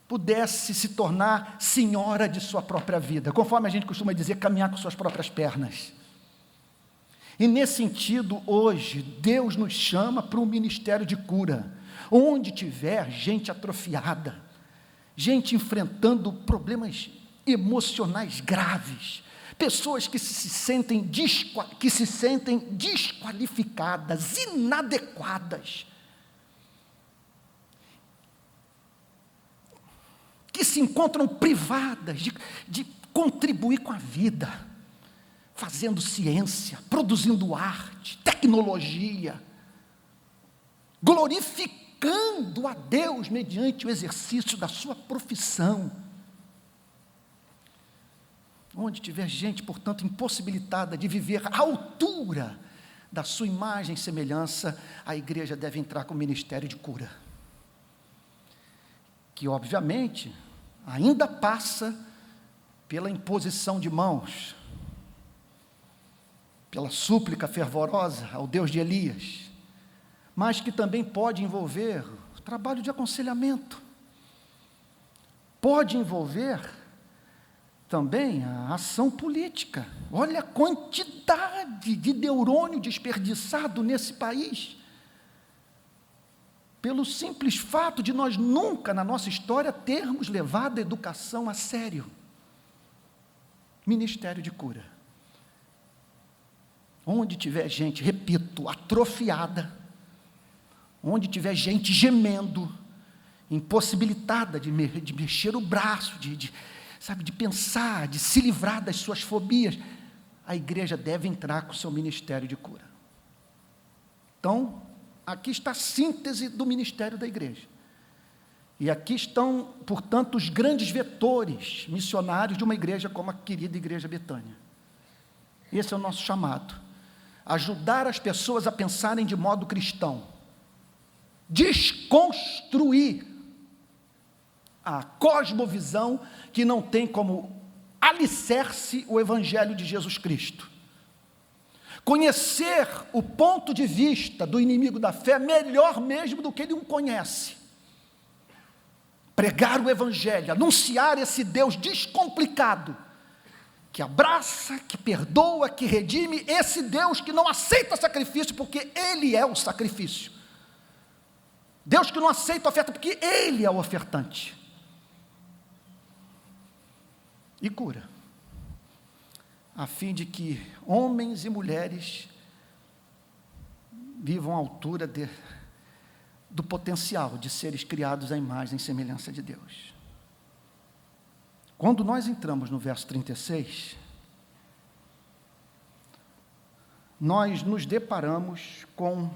pudesse se tornar senhora de sua própria vida, conforme a gente costuma dizer, caminhar com suas próprias pernas. E nesse sentido, hoje, Deus nos chama para um ministério de cura, onde tiver gente atrofiada, gente enfrentando problemas emocionais graves, pessoas que se sentem desqualificadas, inadequadas, que se encontram privadas de contribuir com a vida, fazendo ciência, produzindo arte, tecnologia, glorificando a Deus mediante o exercício da sua profissão. Onde tiver gente, portanto, impossibilitada de viver à altura da sua imagem e semelhança, a igreja deve entrar com o ministério de cura. que obviamente ainda passa pela imposição de mãos, pela súplica fervorosa ao Deus de Elias, mas que também pode envolver o trabalho de aconselhamento, pode envolver também a ação política. Olha a quantidade de neurônio desperdiçado nesse país, pelo simples fato de nós nunca na nossa história termos levado a educação a sério. Ministério de cura. Onde tiver gente, repito, atrofiada, onde tiver gente gemendo, impossibilitada de mexer o braço, de pensar, de se livrar das suas fobias, a igreja deve entrar com o seu ministério de cura. Então, aqui está a síntese do ministério da igreja. E aqui estão, portanto, os grandes vetores missionários de uma igreja como a querida Igreja Betânia. Esse é o nosso chamado. Ajudar as pessoas a pensarem de modo cristão. Desconstruir a cosmovisão que não tem como alicerce o Evangelho de Jesus Cristo. Conhecer o ponto de vista do inimigo da fé melhor mesmo do que ele o conhece. Pregar o Evangelho, anunciar esse Deus descomplicado, que abraça, que perdoa, que redime, esse Deus que não aceita sacrifício, porque Ele é o sacrifício. Deus que não aceita oferta, porque Ele é o ofertante. E cura, a fim de que homens e mulheres vivam à altura do potencial de seres criados à imagem e semelhança de Deus. Quando nós entramos no verso 36, nós nos deparamos com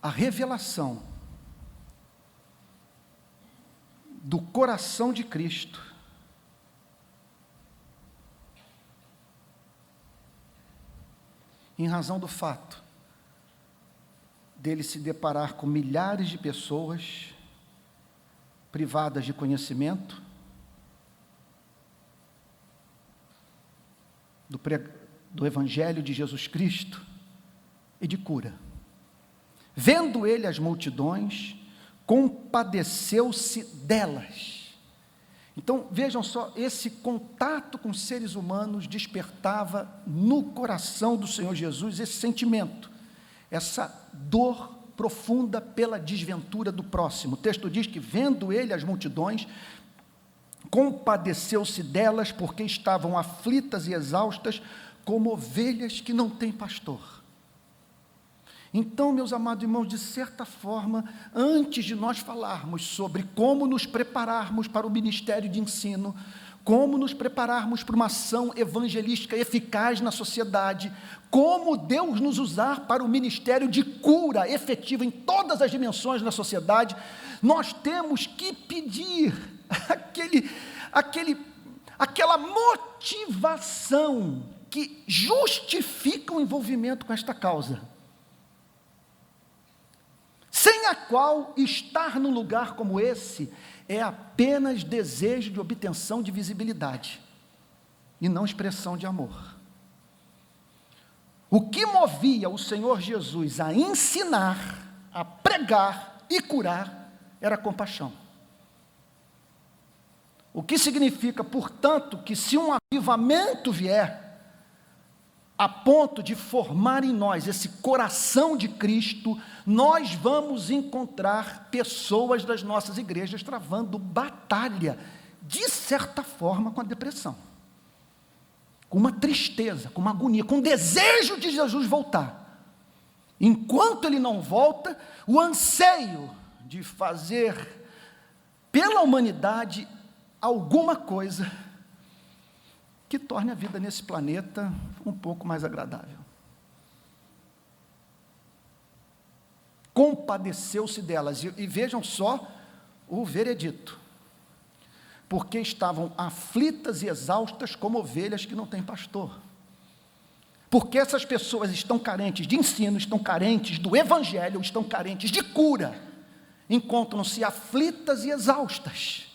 a revelação do coração de Cristo em razão do fato dele se deparar com milhares de pessoas privadas de conhecimento, do Evangelho de Jesus Cristo e de cura. Vendo ele as multidões, compadeceu-se delas. Então, vejam só, esse contato com seres humanos despertava no coração do Senhor Jesus esse sentimento, essa dor profunda pela desventura do próximo. O texto diz que, vendo ele as multidões, compadeceu-se delas, porque estavam aflitas e exaustas, como ovelhas que não têm pastor. Então, meus amados irmãos, de certa forma, antes de nós falarmos sobre como nos prepararmos para o ministério de ensino, como nos prepararmos para uma ação evangelística eficaz na sociedade, como Deus nos usar para o ministério de cura efetiva em todas as dimensões da sociedade, nós temos que pedir aquela motivação que justifica o envolvimento com esta causa, sem a qual estar num lugar como esse é apenas desejo de obtenção de visibilidade e não expressão de amor. O que movia o Senhor Jesus a ensinar, a pregar e curar era compaixão. O que significa, portanto, que se um avivamento vier a ponto de formar em nós esse coração de Cristo, nós vamos encontrar pessoas das nossas igrejas travando batalha, de certa forma, com a depressão, com uma tristeza, com uma agonia, com desejo de Jesus voltar. Enquanto ele não volta, o anseio de fazer pela humanidade alguma coisa que torne a vida nesse planeta um pouco mais agradável. Compadeceu-se delas, e vejam só o veredito, porque estavam aflitas e exaustas como ovelhas que não têm pastor. Porque essas pessoas estão carentes de ensino, estão carentes do evangelho, estão carentes de cura, encontram-se aflitas e exaustas.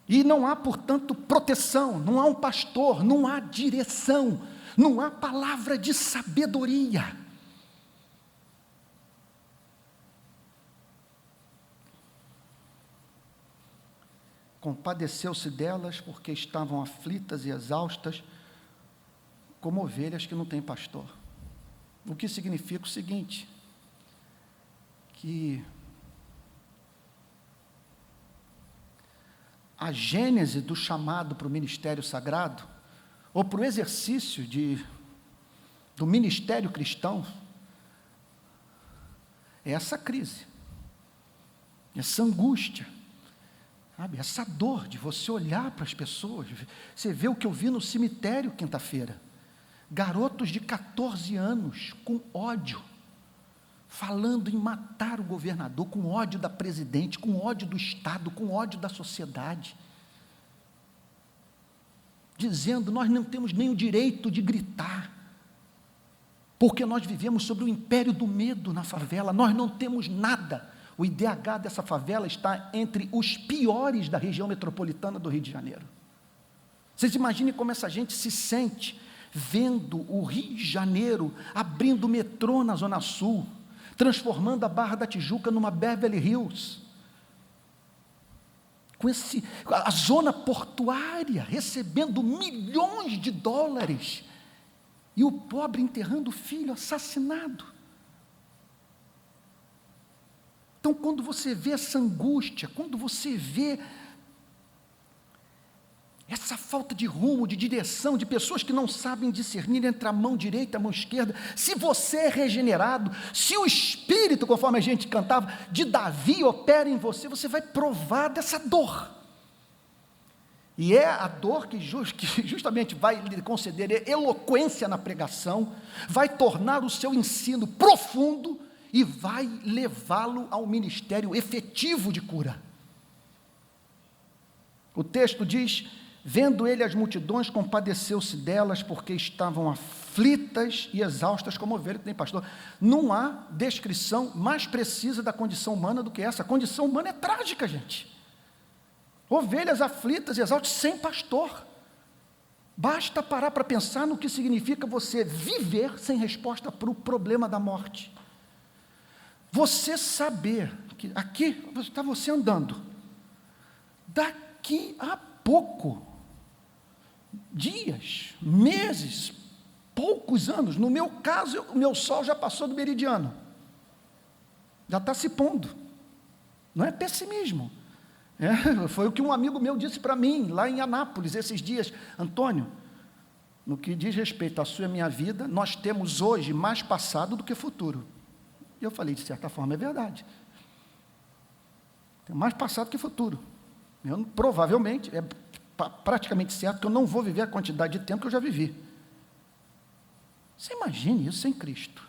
E não há, portanto, proteção, não há um pastor, não há direção, não há palavra de sabedoria. Compadeceu-se delas porque estavam aflitas e exaustas, como ovelhas que não têm pastor. O que significa o seguinte, que a gênese do chamado para o ministério sagrado, ou para o exercício do ministério cristão, é essa crise, essa angústia, sabe? Essa dor de você olhar para as pessoas. Você vê o que eu vi no cemitério quinta-feira, garotos de 14 anos com ódio, falando em matar o governador, com ódio da presidente, com ódio do Estado, com ódio da sociedade, dizendo: nós não temos nem o direito de gritar, porque nós vivemos sobre o império do medo na favela, nós não temos nada. O IDH dessa favela está entre os piores da região metropolitana do Rio de Janeiro. Vocês imaginem como essa gente se sente vendo o Rio de Janeiro abrindo o metrô na Zona Sul, transformando a Barra da Tijuca numa Beverly Hills, com a zona portuária recebendo milhões de dólares, e o pobre enterrando o filho assassinado. Então, quando você vê essa angústia, quando você vê essa falta de rumo, de direção, de pessoas que não sabem discernir entre a mão direita e a mão esquerda, se você é regenerado, se o Espírito, conforme a gente cantava, de Davi opera em você, você vai provar dessa dor. E é a dor que justamente vai lhe conceder eloquência na pregação, vai tornar o seu ensino profundo e vai levá-lo ao ministério efetivo de cura. O texto diz: vendo ele as multidões, compadeceu-se delas, porque estavam aflitas e exaustas como ovelhas que nem pastor. Não há descrição mais precisa da condição humana do que essa. A condição humana é trágica, gente. Ovelhas aflitas e exaustas sem pastor. Basta parar para pensar no que significa você viver sem resposta para o problema da morte. Você saber que aqui está você andando, daqui a pouco, dias, meses, poucos anos, no meu caso, o meu sol já passou do meridiano, já está se pondo, não é pessimismo, foi o que um amigo meu disse para mim, lá em Anápolis, esses dias: Antônio, no que diz respeito à sua e minha vida, nós temos hoje mais passado do que futuro. E eu falei: de certa forma é verdade, tem mais passado que futuro. Eu, provavelmente, é praticamente certo que eu não vou viver a quantidade de tempo que eu já vivi. Você imagine isso sem Cristo,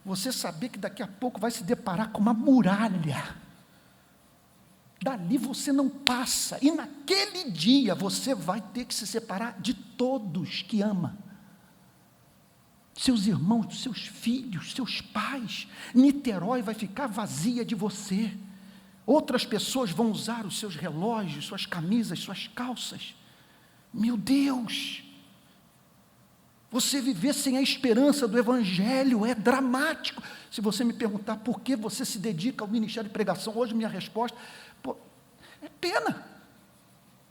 você saber que daqui a pouco vai se deparar com uma muralha, dali você não passa, e naquele dia você vai ter que se separar de todos que ama, seus irmãos, seus filhos, seus pais. Niterói vai ficar vazia de você. Outras pessoas vão usar os seus relógios, suas camisas, suas calças. Meu Deus! Você viver sem a esperança do Evangelho é dramático. Se você me perguntar por que você se dedica ao ministério de pregação, hoje minha resposta é pena.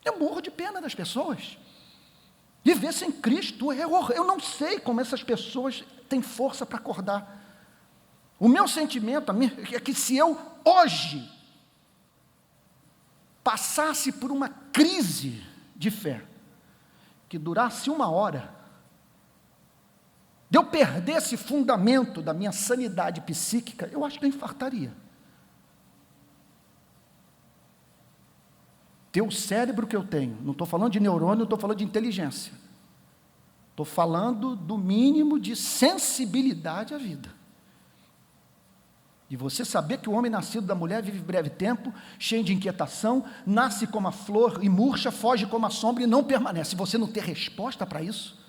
Eu morro de pena das pessoas. Viver sem Cristo é horror. Eu não sei como essas pessoas têm força para acordar. O meu sentimento é que se eu hoje passasse por uma crise de fé, que durasse 1 hora, de eu perder esse fundamento da minha sanidade psíquica, eu acho que eu infartaria. Ter o cérebro que eu tenho, não estou falando de neurônio, não estou falando de inteligência, estou falando do mínimo de sensibilidade à vida. E você saber que o homem nascido da mulher vive breve tempo, cheio de inquietação, nasce como a flor e murcha, foge como a sombra e não permanece. Se você não ter resposta para isso,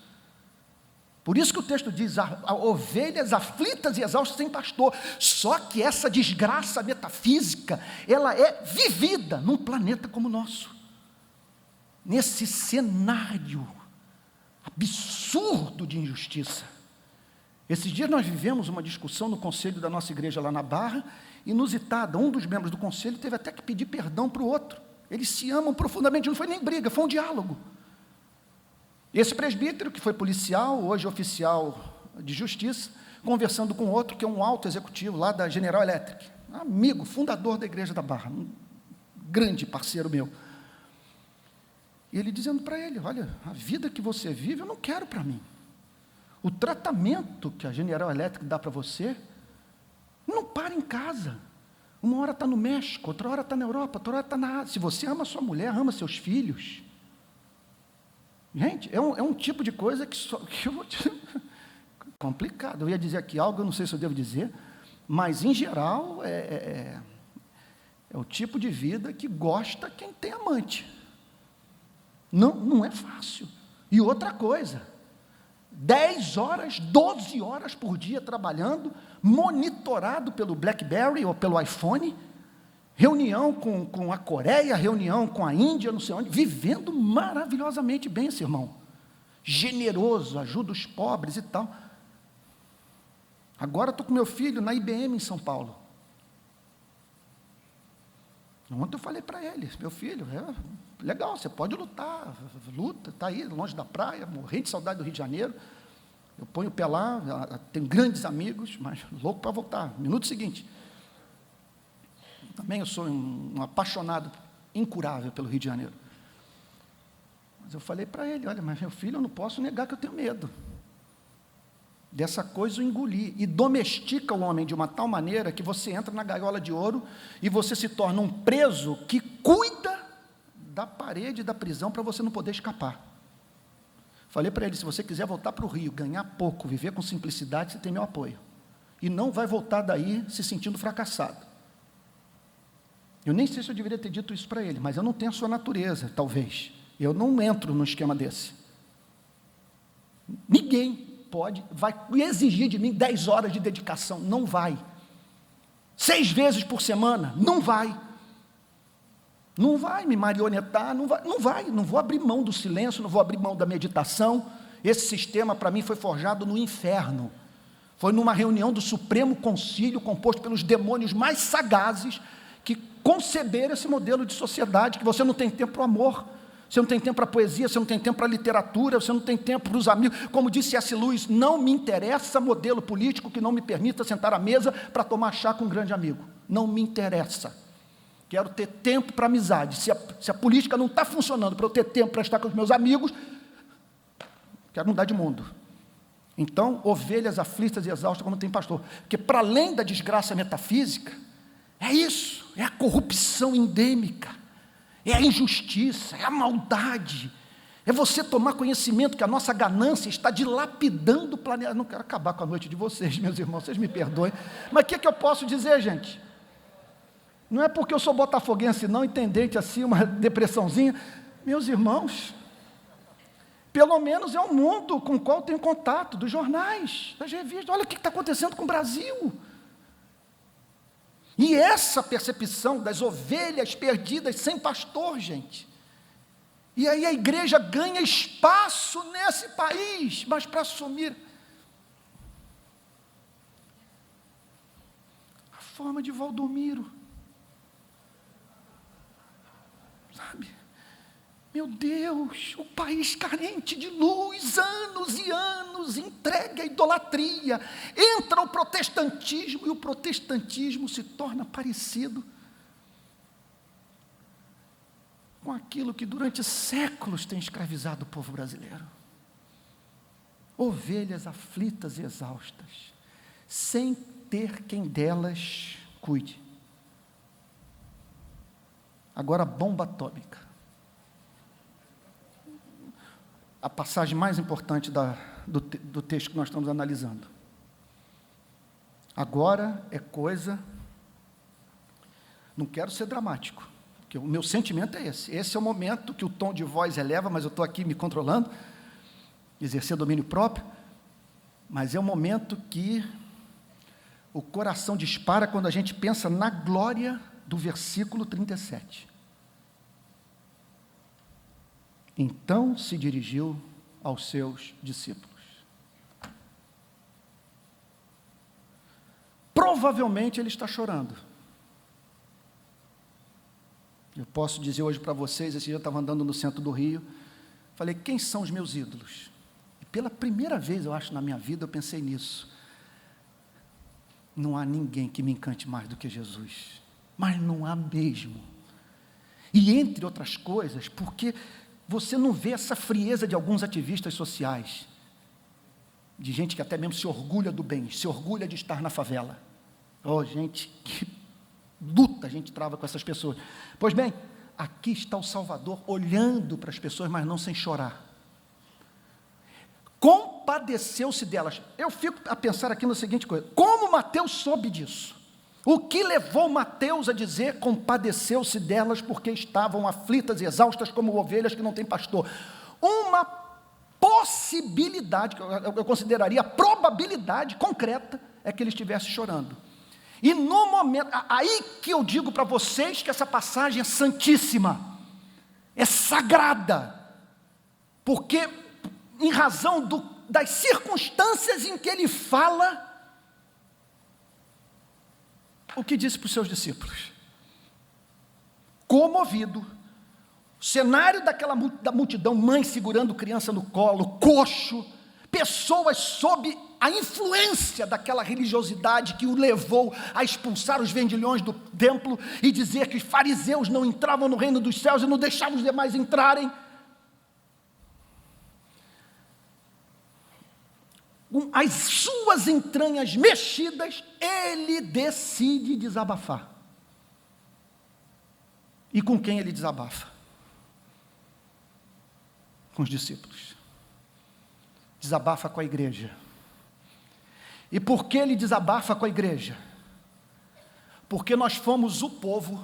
Por isso que o texto diz, ovelhas aflitas e exaustas sem pastor. Só que essa desgraça metafísica, ela é vivida num planeta como o nosso. Nesse cenário absurdo de injustiça. Esses dias nós vivemos uma discussão no conselho da nossa igreja lá na Barra, inusitada. Um dos membros do conselho teve até que pedir perdão para o outro. Eles se amam profundamente, não foi nem briga, foi um diálogo. Esse presbítero, que foi policial, hoje oficial de justiça, conversando com outro, que é um alto executivo lá da General Electric, amigo, fundador da igreja da Barra, um grande parceiro meu. E ele dizendo para ele, olha, a vida que você vive eu não quero para mim. O tratamento que a General Electric dá para você, não para em casa. Uma hora está no México, outra hora está na Europa, outra hora está na Ásia. Se você ama sua mulher, ama seus filhos. Gente, é um tipo de coisa que eu vou te... complicado. Eu ia dizer aqui algo, eu não sei se eu devo dizer, mas, em geral, é o tipo de vida que gosta quem tem amante. Não é fácil. E outra coisa, 10 horas, 12 horas por dia trabalhando, monitorado pelo BlackBerry ou pelo iPhone, reunião com a Coreia, reunião com a Índia, não sei onde, vivendo maravilhosamente bem esse irmão. Generoso, ajuda os pobres e tal. Agora estou com meu filho na IBM em São Paulo. Ontem eu falei para ele, meu filho, legal, você pode lutar, luta, está aí, longe da praia, morrendo de saudade do Rio de Janeiro. Eu ponho o pé lá, tenho grandes amigos, mas louco para voltar. Minuto seguinte. Também eu sou um apaixonado incurável pelo Rio de Janeiro. Mas eu falei para ele, olha, mas meu filho, eu não posso negar que eu tenho medo. Dessa coisa eu engoli. E domestica o homem de uma tal maneira que você entra na gaiola de ouro e você se torna um preso que cuida da parede da prisão para você não poder escapar. Falei para ele, se você quiser voltar para o Rio, ganhar pouco, viver com simplicidade, você tem meu apoio. E não vai voltar daí se sentindo fracassado. Eu nem sei se eu deveria ter dito isso para ele, mas eu não tenho a sua natureza, talvez. Eu não entro num esquema desse. Ninguém vai exigir de mim 10 horas de dedicação, não vai. 6 vezes por semana, não vai. Não vai me marionetar, não vou abrir mão do silêncio, não vou abrir mão da meditação. Esse sistema para mim foi forjado no inferno. Foi numa reunião do Supremo Concílio, composto pelos demônios mais sagazes, que conceberam esse modelo de sociedade, que você não tem tempo para o amor, você não tem tempo para a poesia, você não tem tempo para a literatura, você não tem tempo para os amigos. Como disse C.S. Lewis, não me interessa modelo político que não me permita sentar à mesa para tomar chá com um grande amigo. Não me interessa. Quero ter tempo para amizade. Se a política não está funcionando para eu ter tempo para estar com os meus amigos, quero mudar de mundo. Então, ovelhas aflitas e exaustas como tem pastor. Porque para além da desgraça metafísica, é isso, é a corrupção endêmica, é a injustiça, é a maldade, é você tomar conhecimento que a nossa ganância está dilapidando o planeta. Não quero acabar com a noite de vocês, meus irmãos, vocês me perdoem, mas o que eu posso dizer, gente? Não é porque eu sou botafoguense não, intendente assim, uma depressãozinha. Meus irmãos, pelo menos é o mundo com o qual eu tenho contato, dos jornais, das revistas. Olha o que está acontecendo com o Brasil. E essa percepção das ovelhas perdidas sem pastor, gente. E aí a igreja ganha espaço nesse país, mas para assumir a forma de Valdomiro. Sabe? Meu Deus, o país carente de luz, anos e anos, entregue à idolatria, entra o protestantismo, e o protestantismo se torna parecido com aquilo que durante séculos tem escravizado o povo brasileiro. Ovelhas aflitas e exaustas, sem ter quem delas cuide. Agora, a bomba atômica. A passagem mais importante do texto que nós estamos analisando. Agora é coisa... Não quero ser dramático, porque o meu sentimento é esse. Esse é o momento que o tom de voz eleva, mas eu estou aqui me controlando, exercer domínio próprio. Mas é o momento que o coração dispara quando a gente pensa na glória do versículo 37. Então se dirigiu aos seus discípulos. Provavelmente ele está chorando. Eu posso dizer hoje para vocês, esse dia eu estava andando no centro do Rio, falei, quem são os meus ídolos? E pela primeira vez, eu acho, na minha vida, eu pensei nisso. Não há ninguém que me encante mais do que Jesus, mas não há mesmo. E entre outras coisas, porque você não vê essa frieza de alguns ativistas sociais, de gente que até mesmo se orgulha do bem, se orgulha de estar na favela. Oh, gente, que luta a gente trava com essas pessoas. Pois bem, aqui está o Salvador olhando para as pessoas, mas não sem chorar. Compadeceu-se delas. Eu fico a pensar aqui na seguinte coisa: como Mateus soube disso? O que levou Mateus a dizer compadeceu-se delas porque estavam aflitas e exaustas como ovelhas que não têm pastor? Uma possibilidade, que eu consideraria a probabilidade concreta, é que ele estivesse chorando. E no momento, aí que eu digo para vocês que essa passagem é santíssima, é sagrada, porque em razão das circunstâncias em que ele fala, o que disse para os seus discípulos. Comovido, cenário da multidão, mãe segurando criança no colo, coxo, pessoas sob a influência daquela religiosidade que o levou a expulsar os vendilhões do templo e dizer que os fariseus não entravam no reino dos céus e não deixavam os demais entrarem. Com as suas entranhas mexidas, ele decide desabafar. E com quem ele desabafa? Com os discípulos. Desabafa com a igreja. E por que ele desabafa com a igreja? Porque nós fomos o povo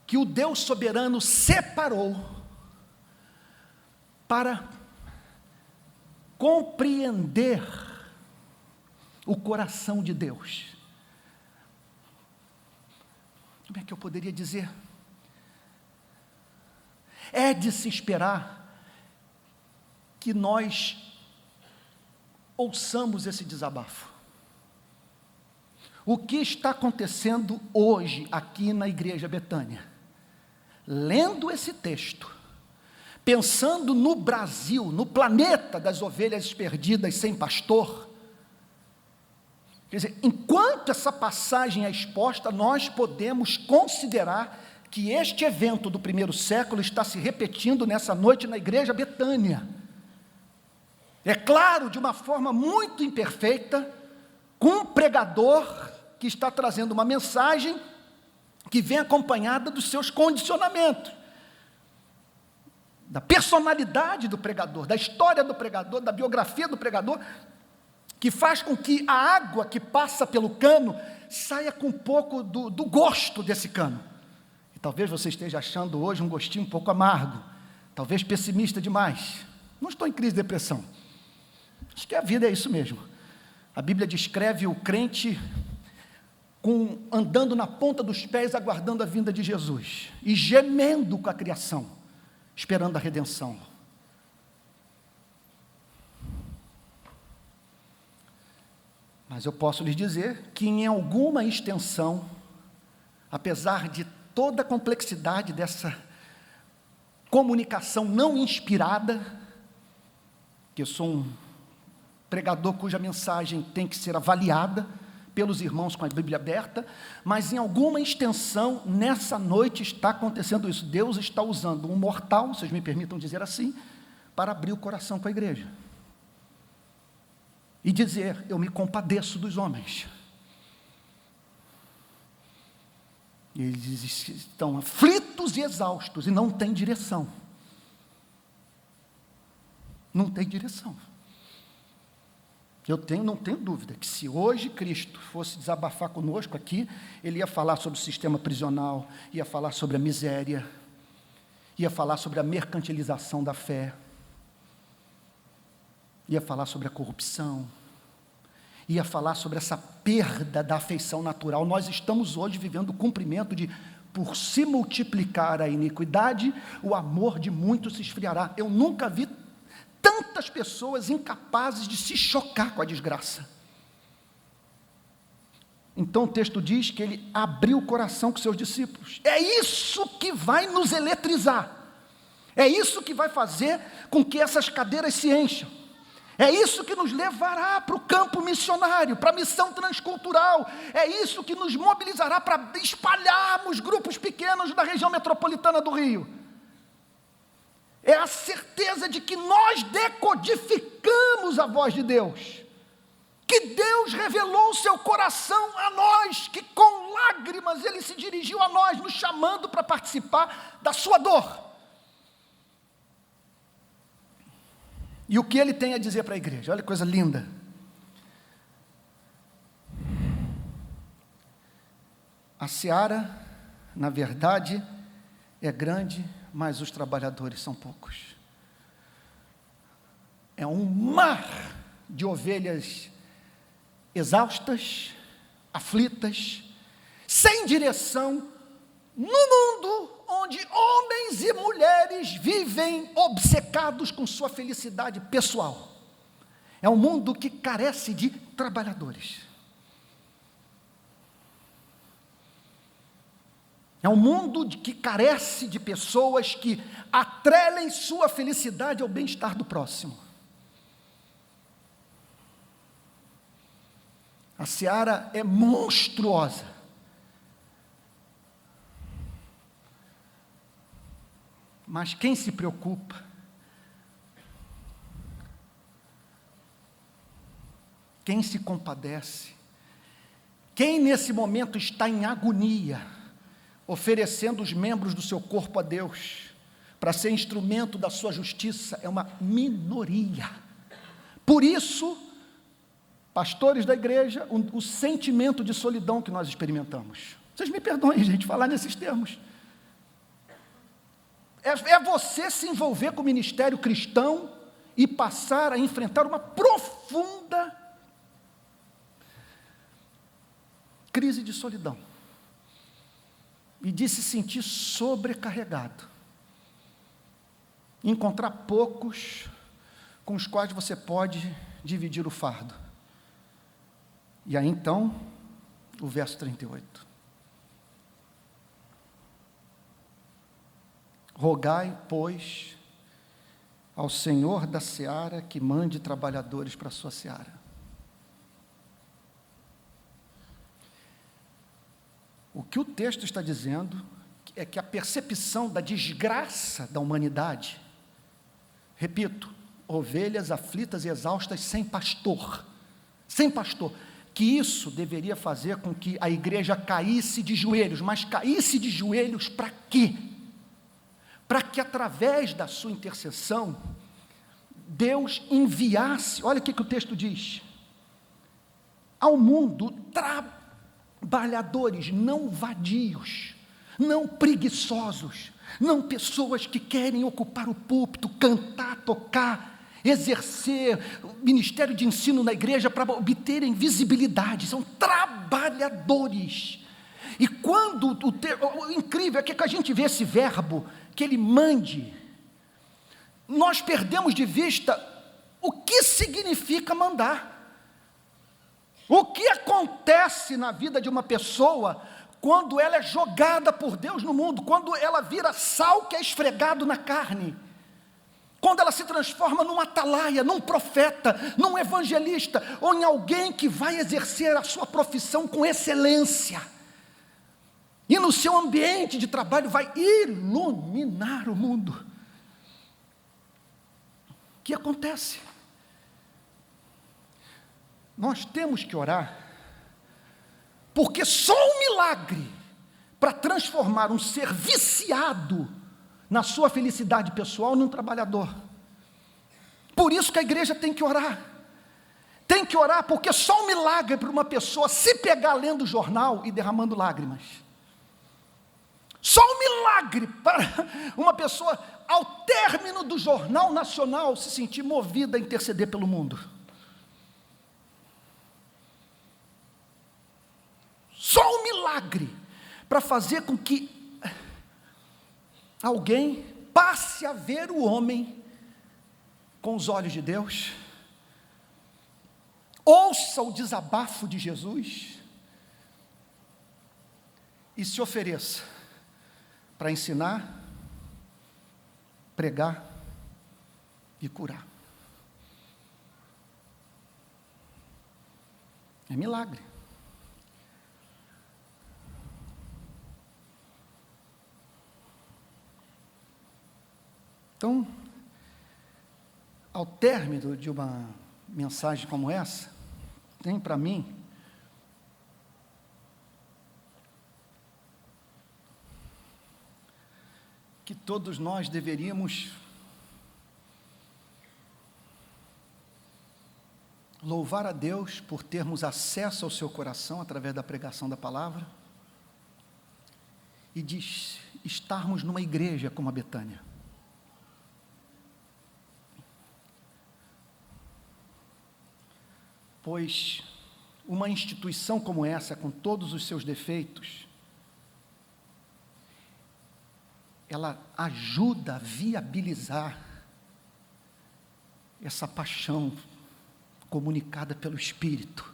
que o Deus soberano separou para compreender o coração de Deus. Como é que eu poderia dizer? É de se esperar que nós ouçamos esse desabafo. O que está acontecendo hoje aqui na Igreja Betânia? Lendo esse texto, pensando no Brasil, no planeta das ovelhas perdidas sem pastor, quer dizer, enquanto essa passagem é exposta, nós podemos considerar que este evento do primeiro século está se repetindo nessa noite na Igreja Betânia. É claro, de uma forma muito imperfeita, com um pregador que está trazendo uma mensagem que vem acompanhada dos seus condicionamentos, da personalidade do pregador, da história do pregador, da biografia do pregador, que faz com que a água que passa pelo cano saia com um pouco do gosto desse cano. E talvez você esteja achando hoje um gostinho um pouco amargo, talvez pessimista demais. Não estou em crise de depressão. Acho que a vida é isso mesmo. A Bíblia descreve o crente andando na ponta dos pés, aguardando a vinda de Jesus, e gemendo com a criação, esperando a redenção. Mas eu posso lhes dizer que em alguma extensão, apesar de toda a complexidade dessa comunicação não inspirada, que eu sou um pregador cuja mensagem tem que ser avaliada pelos irmãos com a Bíblia aberta, mas em alguma extensão, nessa noite está acontecendo isso. Deus está usando um mortal, vocês me permitam dizer assim, para abrir o coração com a igreja. E dizer, eu me compadeço dos homens. E eles estão aflitos e exaustos, e não têm direção. Não tem direção. Não tenho dúvida que se hoje Cristo fosse desabafar conosco aqui, ele ia falar sobre o sistema prisional, ia falar sobre a miséria, ia falar sobre a mercantilização da fé, ia falar sobre a corrupção, ia falar sobre essa perda da afeição natural. Nós estamos hoje vivendo o cumprimento de, por se multiplicar a iniquidade, o amor de muitos se esfriará. Eu nunca vi tantas pessoas incapazes de se chocar com a desgraça. Então o texto diz que ele abriu o coração com seus discípulos. É isso que vai nos eletrizar. É isso que vai fazer com que essas cadeiras se encham. É isso que nos levará para o campo missionário, para a missão transcultural. É isso que nos mobilizará para espalharmos grupos pequenos na região metropolitana do Rio. É a certeza de que nós decodificamos a voz de Deus. Que Deus revelou o seu coração a nós, que com lágrimas Ele se dirigiu a nós, nos chamando para participar da sua dor. E o que Ele tem a dizer para a igreja? Olha que coisa linda. A seara, na verdade, é grande, mas os trabalhadores são poucos. É um mar de ovelhas exaustas, aflitas, sem direção, no mundo onde homens e mulheres vivem obcecados com sua felicidade pessoal. É um mundo que carece de trabalhadores. É um mundo que carece de pessoas que atrelem sua felicidade ao bem-estar do próximo. A seara é monstruosa. Mas quem se preocupa? Quem se compadece? Quem nesse momento está em agonia, oferecendo os membros do seu corpo a Deus, para ser instrumento da sua justiça, é uma minoria. Por isso, pastores da igreja, o sentimento de solidão que nós experimentamos. Vocês me perdoem, gente, falar nesses termos. É você se envolver com o ministério cristão e passar a enfrentar uma profunda crise de solidão. E de se sentir sobrecarregado. Encontrar poucos com os quais você pode dividir o fardo. E aí então, o verso 38. Rogai, pois, ao Senhor da seara que mande trabalhadores para a sua seara. O que o texto está dizendo é que a percepção da desgraça da humanidade, repito, ovelhas aflitas e exaustas sem pastor, que isso deveria fazer com que a igreja caísse de joelhos, mas caísse de joelhos para quê? Para que através da sua intercessão, Deus enviasse, olha o que o texto diz, ao mundo trabalhadores não vadios, não preguiçosos, não pessoas que querem ocupar o púlpito, cantar, tocar, exercer o ministério de ensino na igreja para obterem visibilidade, são trabalhadores. E quando o incrível é que a gente vê esse verbo, que ele mande, nós perdemos de vista o que significa mandar. O que acontece na vida de uma pessoa quando ela é jogada por Deus no mundo, quando ela vira sal que é esfregado na carne, quando ela se transforma num atalaia, num profeta, num evangelista, ou em alguém que vai exercer a sua profissão com excelência. E no seu ambiente de trabalho vai iluminar o mundo. O que acontece? Nós temos que orar, porque só um milagre para transformar um ser viciado na sua felicidade pessoal num trabalhador. Por isso que a igreja tem que orar. Tem que orar porque só um milagre para uma pessoa se pegar lendo o jornal e derramando lágrimas. Só um milagre para uma pessoa ao término do Jornal Nacional, se sentir movida a interceder pelo mundo. Só um milagre para fazer com que alguém passe a ver o homem com os olhos de Deus, ouça o desabafo de Jesus e se ofereça para ensinar, pregar e curar. É milagre. Então, ao término de uma mensagem como essa, tem para mim que todos nós deveríamos louvar a Deus por termos acesso ao seu coração através da pregação da palavra e de estarmos numa igreja como a Betânia. Pois uma instituição como essa, com todos os seus defeitos, ela ajuda a viabilizar essa paixão comunicada pelo Espírito.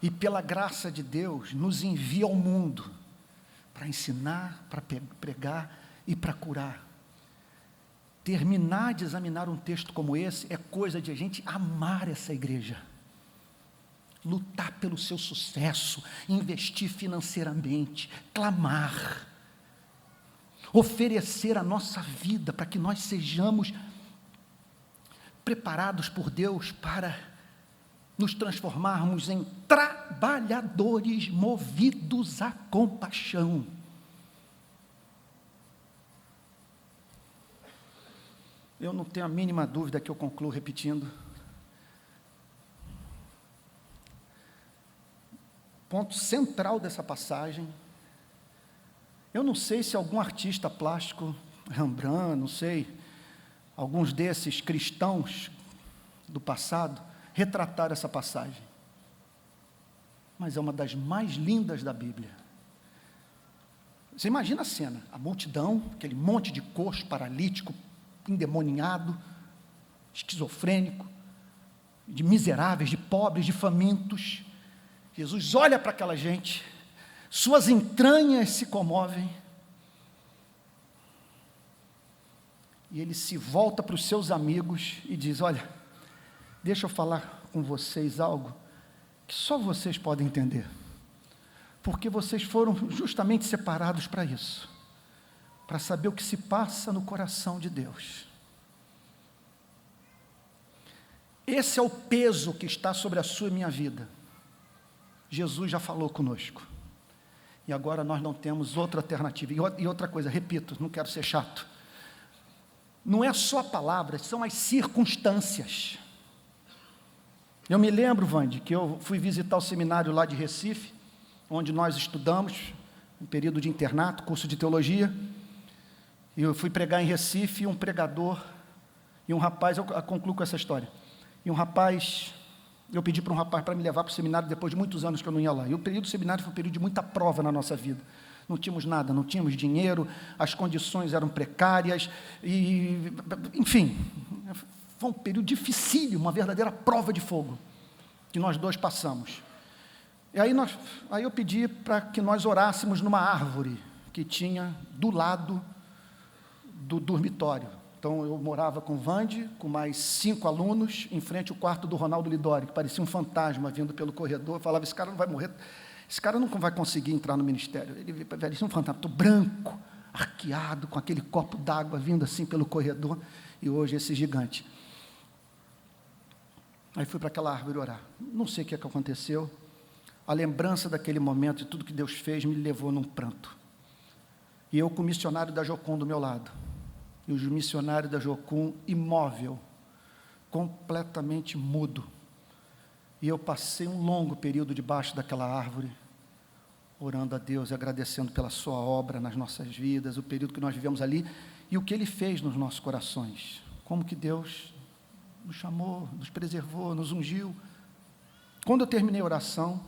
E pela graça de Deus, nos envia ao mundo para ensinar, para pregar e para curar. Terminar de examinar um texto como esse é coisa de a gente amar essa igreja, lutar pelo seu sucesso, investir financeiramente, clamar, oferecer a nossa vida para que nós sejamos preparados por Deus para nos transformarmos em trabalhadores movidos à compaixão. Eu não tenho a mínima dúvida que eu concluo repetindo. Ponto central dessa passagem. Eu não sei se algum artista plástico, Rembrandt, não sei, alguns desses cristãos do passado, retrataram essa passagem. Mas é uma das mais lindas da Bíblia. Você imagina a cena, a multidão, aquele monte de coxo, paralítico, endemoniado, esquizofrênico, de miseráveis, de pobres, de famintos. Jesus olha para aquela gente, suas entranhas se comovem, e ele se volta para os seus amigos e diz: olha, deixa eu falar com vocês algo que só vocês podem entender, porque vocês foram justamente separados para isso, para saber o que se passa no coração de Deus. Esse é o peso que está sobre a sua e minha vida. Jesus já falou conosco, e agora nós não temos outra alternativa. E outra coisa, repito, não quero ser chato, não é só a palavra, são as circunstâncias. Eu me lembro, Vande, que eu fui visitar o seminário lá de Recife, onde nós estudamos, um período de internato, curso de teologia, e eu fui pregar em Recife, e um pregador, e um rapaz, eu concluo com essa história, e um rapaz, eu pedi para um rapaz para me levar para o seminário, depois de muitos anos que eu não ia lá, e o período do seminário foi um período de muita prova na nossa vida, não tínhamos nada, não tínhamos dinheiro, as condições eram precárias, e, enfim, foi um período dificílimo, uma verdadeira prova de fogo, que nós dois passamos. E aí eu pedi para que nós orássemos numa árvore, que tinha do lado do dormitório. Então eu morava com o Vande, com mais 5 alunos, em frente ao quarto do Ronaldo Lidori, que parecia um fantasma vindo pelo corredor. Eu falava: esse cara não vai morrer, esse cara não vai conseguir entrar no ministério. Ele parecia um fantasma, branco, arqueado, com aquele copo d'água vindo assim pelo corredor, e hoje esse gigante. Aí fui para aquela árvore orar. Não sei o que aconteceu, a lembrança daquele momento e tudo que Deus fez me levou num pranto. E eu com o missionário da Jocum do meu lado, e o missionário da Jocum imóvel, completamente mudo. E eu passei um longo período debaixo daquela árvore, orando a Deus e agradecendo pela sua obra nas nossas vidas, o período que nós vivemos ali e o que Ele fez nos nossos corações. Como que Deus nos chamou, nos preservou, nos ungiu. Quando eu terminei a oração,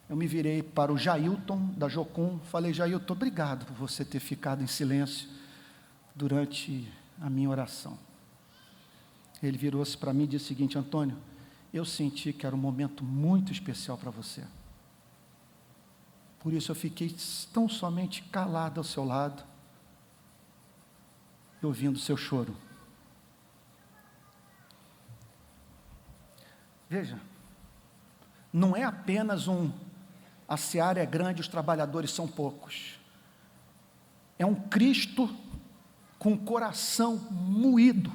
eu me virei para o Jailton, da Jocum, falei: Jailton, obrigado por você ter ficado em silêncio durante a minha oração. Ele virou-se para mim e disse o seguinte: Antônio, eu senti que era um momento muito especial para você. Por isso eu fiquei tão somente calado ao seu lado, ouvindo o seu choro. Veja, não é apenas a seara é grande, os trabalhadores são poucos. É um Cristo com o coração moído.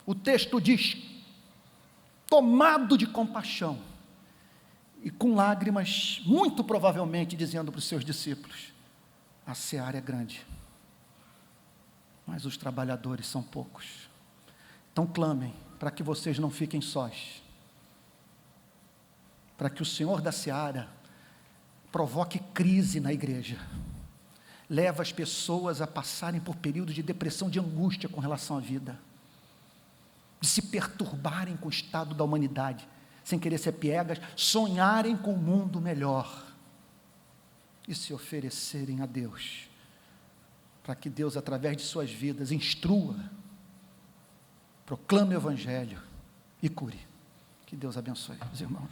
O texto diz, tomado de compaixão, e com lágrimas, muito provavelmente dizendo para os seus discípulos: a seara é grande, mas os trabalhadores são poucos. Então clamem para que vocês não fiquem sós, para que o Senhor da seara provoque crise na igreja, leva as pessoas a passarem por períodos de depressão, de angústia com relação à vida, de se perturbarem com o estado da humanidade, sem querer ser piegas, sonharem com um mundo melhor e se oferecerem a Deus, para que Deus, através de suas vidas, instrua, proclame o Evangelho e cure. Que Deus abençoe os irmãos.